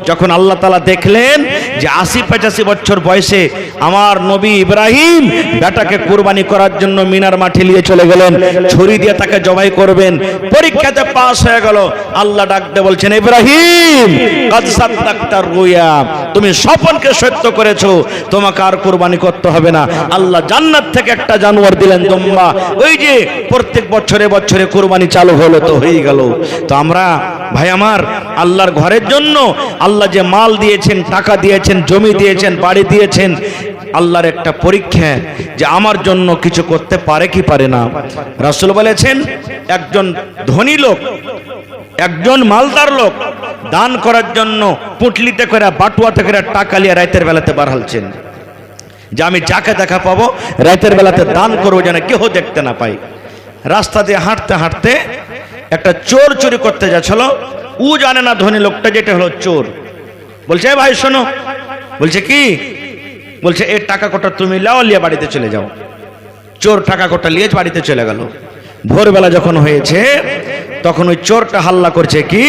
S1: যখন আল্লাহ তাআলা দেখলেন যে 80-85 বছর বয়সে আমার নবী ইব্রাহিম বেটাকে কুরবানি করার জন্য মিনার মাঠে নিয়ে চলে গেলেন, ছুরি দিয়ে তাকে জবাই করবেন, পরীক্ষাতে পাস হয়ে গেল। আল্লাহ ডাকতে বলছেন ইব্রাহিম কাদ সাদ্দাকতার রুয়া, তুমি স্বপ্নকে সত্য করেছো, তোমাকে আর কুরবানি করতে হবে না। আল্লাহ জান্নাত থেকে একটা জানোয়ার দিলেন দুম্বা, ওই যে প্রত্যেক বছরে বছরে কুরবানি চালু হলো, তো হয়ে গেল। তো আমরা ভাই আমার আল্লাহর ঘরের জন্য আল্লাহ যে মাল দিয়েছেন, টাকা দিয়েছেন, জমি দিয়েছেন, বাড়ি দিয়েছেন, আল্লাহর একটা পরীক্ষা যে আমার জন্য কিছু করতে পারে কি পারে না। রাসূল বলেছেন একজন ধনী লোক, একজন মালদার লোক দান করার জন্য পুটলিতে করে, বাটুয়াতে করে টাকা নিয়ে রাতের বেলাতে বার হলছেন যে আমি যাকে দেখা পাবো রাতের বেলাতে দান করবো যেন কেউ দেখতে না পাই। রাস্তা দিয়ে হাঁটতে হাঁটতে একটা চোর চুরি করতে যাচ্ছিল, ও জানে না ধনী লোকটা যেটা হলো চোর। বলছে ভাই শোনো, বলছে কি? বলছে এই টাকা কটা তুমি লাও, লিয়ে বাড়িতে চলে যাও। চোর টাকা কটা নিয়ে বাড়িতে চলে গেল। ভোরবেলা যখন হয়েছে তখন ওই চোরটা হাল্লা করছে কি,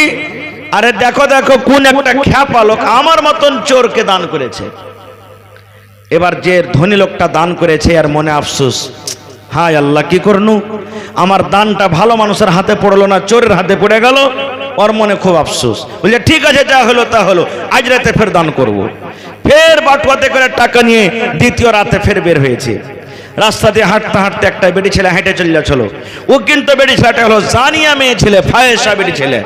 S1: আরে দেখো দেখো কোন একটা খ্যাপা লোক আমার মতন চোরকে দান করেছে। এবার যে ধনী লোকটা দান করেছে আর মনে আফসোস, হায় আল্লাহ কি করনু, আমার দানটা ভালো মানুষের হাতে পড়লো না, চোরের হাতে পড়ে গেল। ওর মনে খুব আফসোস। বলছে ঠিক আছে যা হলো তা হলো, আজ রাতে ফের দান করব। ফের বাটুয়াতে করে টাকা নিয়ে দ্বিতীয় রাতে ফের বের হয়েছে। রাস্তা দিয়ে হাঁটতে হাঁটতে একটা বেটি ছেলে হেঁটে চলে যাচ্ছিল। ও কিন্তু বেটি ছেলেটা হলো জানিয়া মেয়ে ছেলে, ফায়েসা বেটি ছেলে।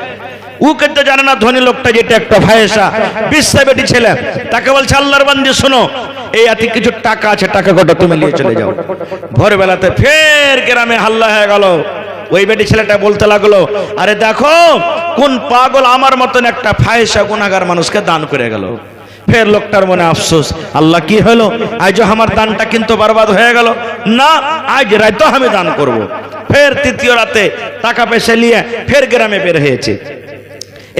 S1: ও কিন্তু জানে না ধনী লোকটা যেটা একটা ফায়েসা বিশ্বা বেটি ছেলে। তাকে বলছে আল্লাহর বান্দি শোনো, এই এত কিছু টাকা আছে, টাকা কটা তুমি নিয়ে চলে যাও। ভোরবেলাতে ফের গ্রামে হাল্লা হয়ে গেল। ওই বেটি ছেলেটা বলতে লাগলো, আরে দেখো কোন পাগল আমার মতন একটা ফায়েসা গুনাহগার মানুষকে দান করে গেল। ফের লোকটার মনে আফসোস, আল্লাহ কি হলো, আজ আমার দানটা কিন্তু বরবাদ হয়ে গেল না, আজ রাতে আমি দান করব। ফের তৃতীয় রাতে টাকা পয়সা নিয়ে ফের গ্রামে বের হয়েছে।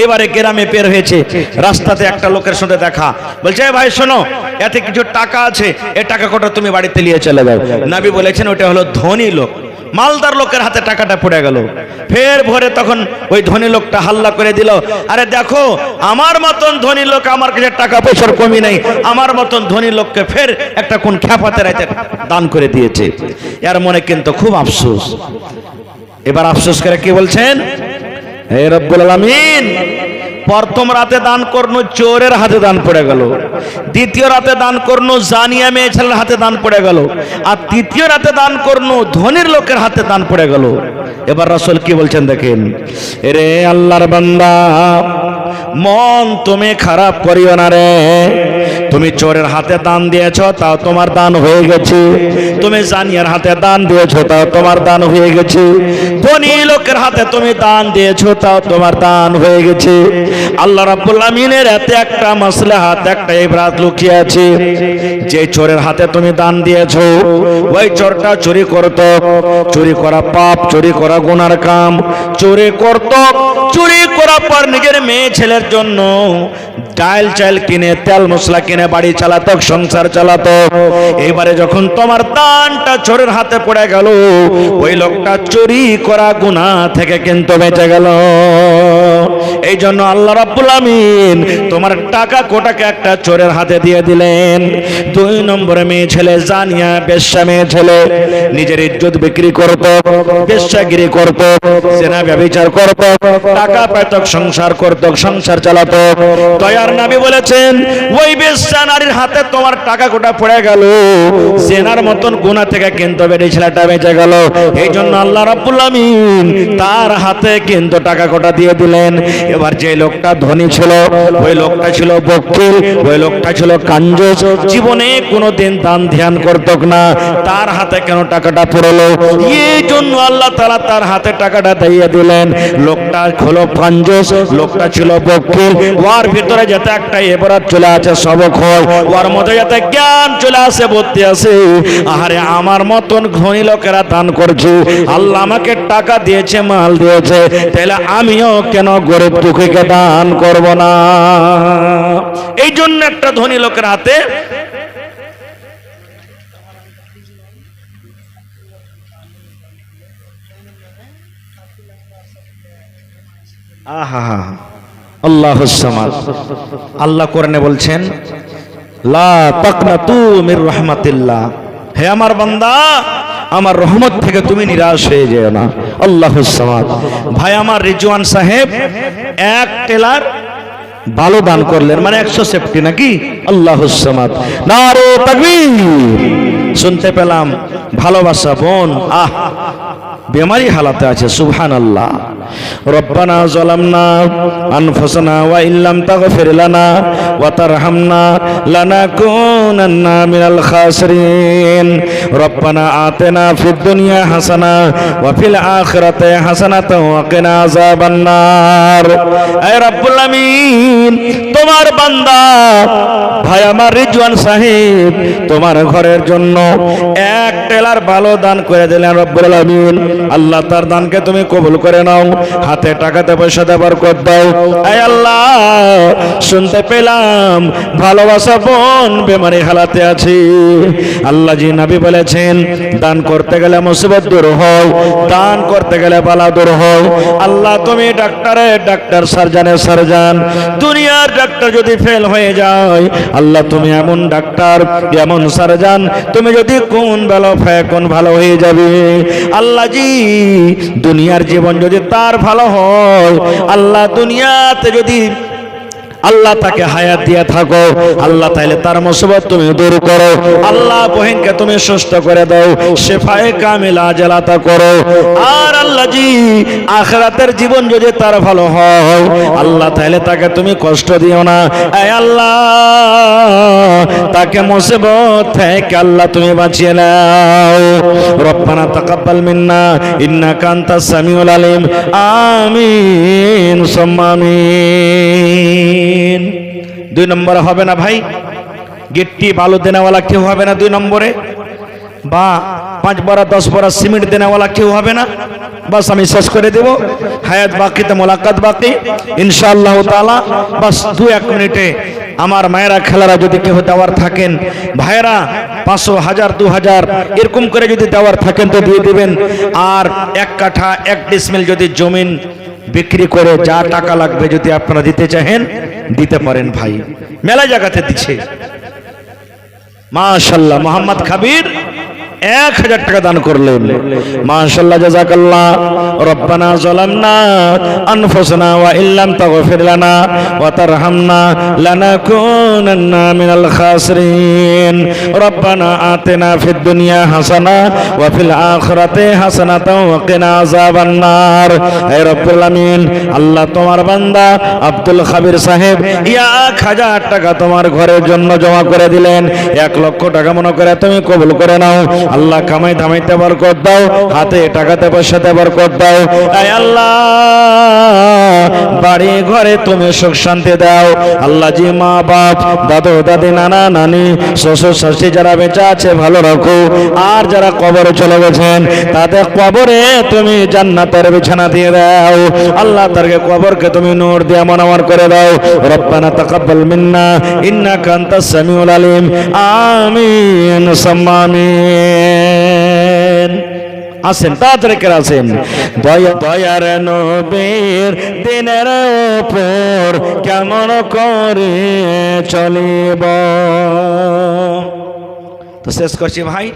S1: এবারে গ্রামে বের হয়েছে, রাস্তাতে একটা লোকের সাথে দেখা, বলছে ভাই শোনো, এতে কিছু টাকা আছে, এই টাকা কটা তুমি বাড়িতে নিয়ে চলে যাও। নবী বলেছেন ওটা হলো ধনী লোক, মালদার লোকের হাতে টাকাটা পড়ে গেল। ফের ভোরে তখন ওই ধনী লোকটা হাল্লা করে দিল, আরে দেখো আমার মতন ধনী লোক, আমার কাছে টাকা পয়সার কমি নেই, আমার মতন ধনী লোককে ফের একটা কোন খ্যাপাতে রাইতে দান করে দিয়েছে। এর মনে কিন্তু খুব আফসোস। এবার আফসোস করে কি বলছেন, হে রব্বুল আলামিন, প্রথম রাতে দান করনো চোরের হাতে দান পড়ে গেল, দ্বিতীয় রাতে দান করনো জানিয়া মেয়ে ছেলের হাতে দান পড়ে গেল, আর তৃতীয় রাতে দান করনো ধনীর লোকের হাতে দান পড়ে গেল। এবার রাসূল কি বলছেন দেখেন, রে আল্লাহর বান্দা, মন তুমি খারাপ করিও না রে, তুমি চোরের হাতে দান দিয়েছো তাও তোমার দান হয়ে গেছে, তুমি জানিয়ার হাতে দান দিয়েছো তাও তোমার দান হয়ে গেছে, ধনী লোকের হাতে তুমি দান দিয়েছো তাও তোমার দান হয়ে গেছে। আল্লাহ রাব্বুল আমিনের এতে একটা মাসলাহাত, একটা ইবরাত লুকিয়ে আছে। যে চোরের হাতে তুমি দান দিয়েছো ওই চোরটা চুরি করত, চুরি করা পাপ, চুরি করা গুনার কাম, চুরি করত, চুরি করার পর নিজের মেয়ে ছেলের জন্য ডাল চাল কিনে, তেল মশলা কিনে বাড়ি চালাতো, সংসার চালাতো। এবারে যখন তোমার দানটা চোরের হাতে পড়ে গেল, ওই লোকটা চুরি করা গুনাহ থেকে কিন্তু বেঁচে গেল। এই জন্য আল্লাহ রাব্বুল আমিন তোমার টাকা কোটাকে একটা চোরের হাতে দিয়ে দিলেন। 2 নম্বরে মেয়ে ছেলে জানিয়া বেশ্যা মেয়ে ছেলে নিজের ইজ্জত বিক্রি করত, বেশ্যাগিরি করত, জেনা ব্যভিচার করত, টাকা পেত, সংসার করত, সংসার চালাতো। দয়ার নবী বলেছেন ওই বেশ্যা নারীর হাতে তোমার টাকা কোটা পড়ে গেল, জেনার মতন গুনাহ থেকে কিন্তু বেড়ে ছেলেটা বেঁচে গেল। এই জন্য আল্লাহ রাব্বুল আমিন তার হাতে কিন্তু টাকা কোটা দিয়ে দিলেন। এবার যে লোকটা ধনী ছিল ওই লোকটা ছিল বকিল, ওই লোকটা ছিল কাঞ্জুস, জীবনে কোনোদিন দান ধ্যান করত না, তার হাতে কেন টাকাটা পড়লো? এই জন্য আল্লাহ তাআলা তার হাতে টাকাটা দিয়ে দিলেন। লোকটা হলো কাঞ্জুস, লোকটা ছিল বকিল, ওর ভিতরে যাতে একটা ইবরাত চলে আছে, সবক হয়, ওর মধ্যে যাতে জ্ঞান চলে আসে, বুদ্ধি আসে। আরে আমার মতন ধনী লোকেরা দান করছে, আল্লাহ আমাকে টাকা দিয়েছে, মাল দিয়েছে, তাহলে আমিও কেন গরিব দুঃখীকে দান করব না? এই জন্য একটা ধনী লোকের হাতে আহা আল্লাহুস সামাদ। আল্লাহ কোরআনে বলছেন লা তাকনাতু মির রাহমাতিল্লাহ, হে আমার বান্দা, আমার রহমত থেকে তুমি নিরাশ হয়ে যেও না। আল্লাহুস সামাদ। ভাই আমার রিজওয়ান সাহেব 1 টেলার ভালো দান করলেন, মানে 100 সেফটি নাকি? আল্লাহুস সামাদ, নারে তাকবীর। শুনতে পেলাম ভালোবাসা বোন বেমারি হালাতে আছে, সুবহানাল্লাহ। রব্বানা যালামনা আনফুসানা ওয়া ইল্লাম তাগফির লানা ওয়া তারহামনা লানাকুনান্না মিনাল খাসিরিন। রব্বানা আতিনা ফিদ দুনিয়া হাসানা ওয়া ফিল আখিরাতি হাসানাতাও ওয়া কিনা আযাবান নার। হে রব্বুল আমিন, তোমার বান্দা ভাই আমার রিজওয়ান সাহেব তোমার ঘরের জন্য 1 টেলার ভালো দান করে দিলেন রব্বুল আমিন। আল্লাহ তার দানকে তুমি কবুল করে নাও, হাতে টাকাতে পয়সা দেবার কর দাও। আয় আল্লাহ, শুনতে পেলাম ভালোবাসা বোন বেমারি হালাতে আছে। আল্লাহ জি নবী বলেছেন দান করতে গেলে মুসিবত দূর হয়, দান করতে গেলে বালা দূর হয়। আল্লাহ তুমি ডাক্তারের ডাক্তার, সার্জনের সার্জন, দুনিয়ার ডাক্তার যদি ফেল হয়ে যায়, আল্লাহ তুমি এমন ডাক্তার, এমন সার্জন, তুমি যদি কোন ভালো কোন ভালো হয়ে যাবে। আল্লাহ জি দুনিয়ার জীবন যদি তার ভালো হয়, আল্লাহ দুনিয়াতে যদি আল্লাহ তাকে হায়াত দিয়ে থাকো, আল্লাহ তাইলে তার মুসিবত তুমি দূর করো। আল্লাহ বহিনকে তুমি সুস্থ করে দাও, শেফায়ে কামিলা জালাতা করো। আর আল্লাহ জি আখিরাতের জীবন যদি তার ভালো হয়, আল্লাহ তাইলে তাকে তুমি কষ্ট দিও না। এই আল্লাহ তাকে মুসিবত থেকে আল্লাহ তুমি বাঁচিয়ে নাও। রব্বানা তাকাব্বাল মিন্না ইন্নাকা আনতাস সামিউল আলিম। আমিন সুম্মা আমিন। 2 নম্বরে হবে না ভাই, গিট্টি বালু দেনাওয়ালা কেউ হবে না 2 নম্বরে। বা 5 বড়া 10 বড়া সিমেন্ট দেনেওয়ালা কেউ হবে না। বাস আমি শেষ করে দেব, হায়াত বাকিতে মোলাকাত বাকি ইনশাআল্লাহ তাআলা। বাস 2-1 মিনিটে আমার মায়েরা খেলারা যদি কেউ দেওয়ার থাকেন, ভাইরা 500, 1000, 2000 এরকম করে যদি দেওয়ার থাকেন তো দিয়ে দিবেন। আর 1 কাঠা 1 ডিসমিল যদি জমিন বিক্রি করে যা টাকা লাগবে যদি আপনারা দিতে চাহেন দিতে পারেন ভাই, মেলা জায়গাতে দিচ্ছে। মাশাআল্লাহ মোহাম্মদ কবির 1000 টাকা দান করলেন, মাশাআল্লাহ জাযাকাল্লাহ। রব্বানা যালামনা আনফুসানা ওয়া ইল্লাম তাগফির লানা ওয়া তারহামনা লানাকুনান্না মিনাল খাসিরিন। রব্বানা আতিনা ফিদ দুনিয়া হাসানা ওয়া ফিল আখিরাতি হাসানাতাও ওয়া কিনা আযাবান নার। হে রব্বুল আমিন, আল্লাহ তোমার বান্দা আব্দুল খাবির সাহেব 1000 টাকা তোমার ঘরের জন্য জমা করে দিলেন। 1 লক্ষ টাকা মনে করে তুমি কবুল করে নাও। আল্লাহ কামাই ধামাইতে বরকত দাও, হাতে টাকাতে পয়সাতে বরকত দাও। আয় আল্লাহ বাড়ি ঘরে তুমি সুখ শান্তি দাও। আল্লাহ জি মা বাপ দাদু দাদি নানা নানি শ্বশুর শাশুড়ি যারা বেঁচে আছে ভালো রাখো, আর যারা কবরে চলে গেছেন তাদের কবরে তুমি জান্নাতের বিছানা দিয়ে দাও। আল্লাহ তারকে কবরকে তুমি নূর দিয়ে মনোয়ার করে দাও। রব্বানা তাকাব্বাল মিন্না ইন্নাকা আনতাস সামিউল আলিম। আমিন সাম্মা আমিন। আসেন তাড়াতাড়ি করে আসেন। দয়ার নবীর দিনের উপর কেমন করে চলিব। তো শেষ করছি ভাই,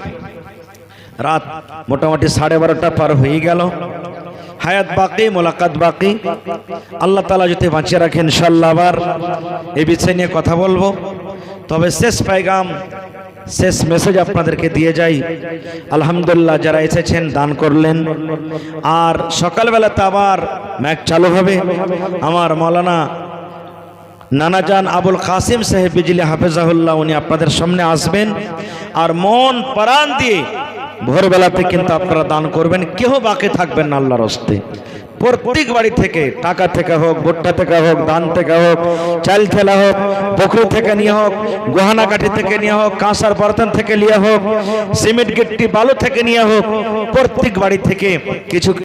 S1: রাত মোটামুটি 12:30 পার হয়ে গেল। হায়াত বাকি মোলাকাত বাকি। আল্লাহ তাআলা যদি বাঁচিয়ে রাখেন ইনশাআল্লাহ আবার এই বিষয় নিয়ে কথা বলবো। তবে শেষ পায়গাম শেষ মেসেজ আপনাদেরকে দিয়ে যাই। আলহামদুলিল্লাহ যারা এসেছেন দান করলেন, আর সকালবেলাতে আবার ম্যাক চালু হবে। আমার মৌলানা নানাজান আবুল কাসিম সাহেব বিজলি হাফেজাহুল্লাহ উনি আপনাদের সামনে আসবেন, আর মন প্রাণ দিয়ে ভোরবেলাতে কিন্তু আপনারা দান করবেন, কেউ বাকি থাকবেন না আল্লাহর হস্তে। প্রত্যেক বাড়ি থেকে, টাকা থেকে হোক, ভুট্টা থেকে হোক, ধান থেকে হোক, চাল থেলা হোক, পুকুর থেকে নিয়ে হোক, গহনা কাঠি থেকে নিয়ে হোক, কাঁসার বর্তন থেকে নিয়ে হোক, সিমেন্ট গিট্টি বালু থেকে নিয়ে হোক, প্রত্যেক বাড়ি থেকে কিছু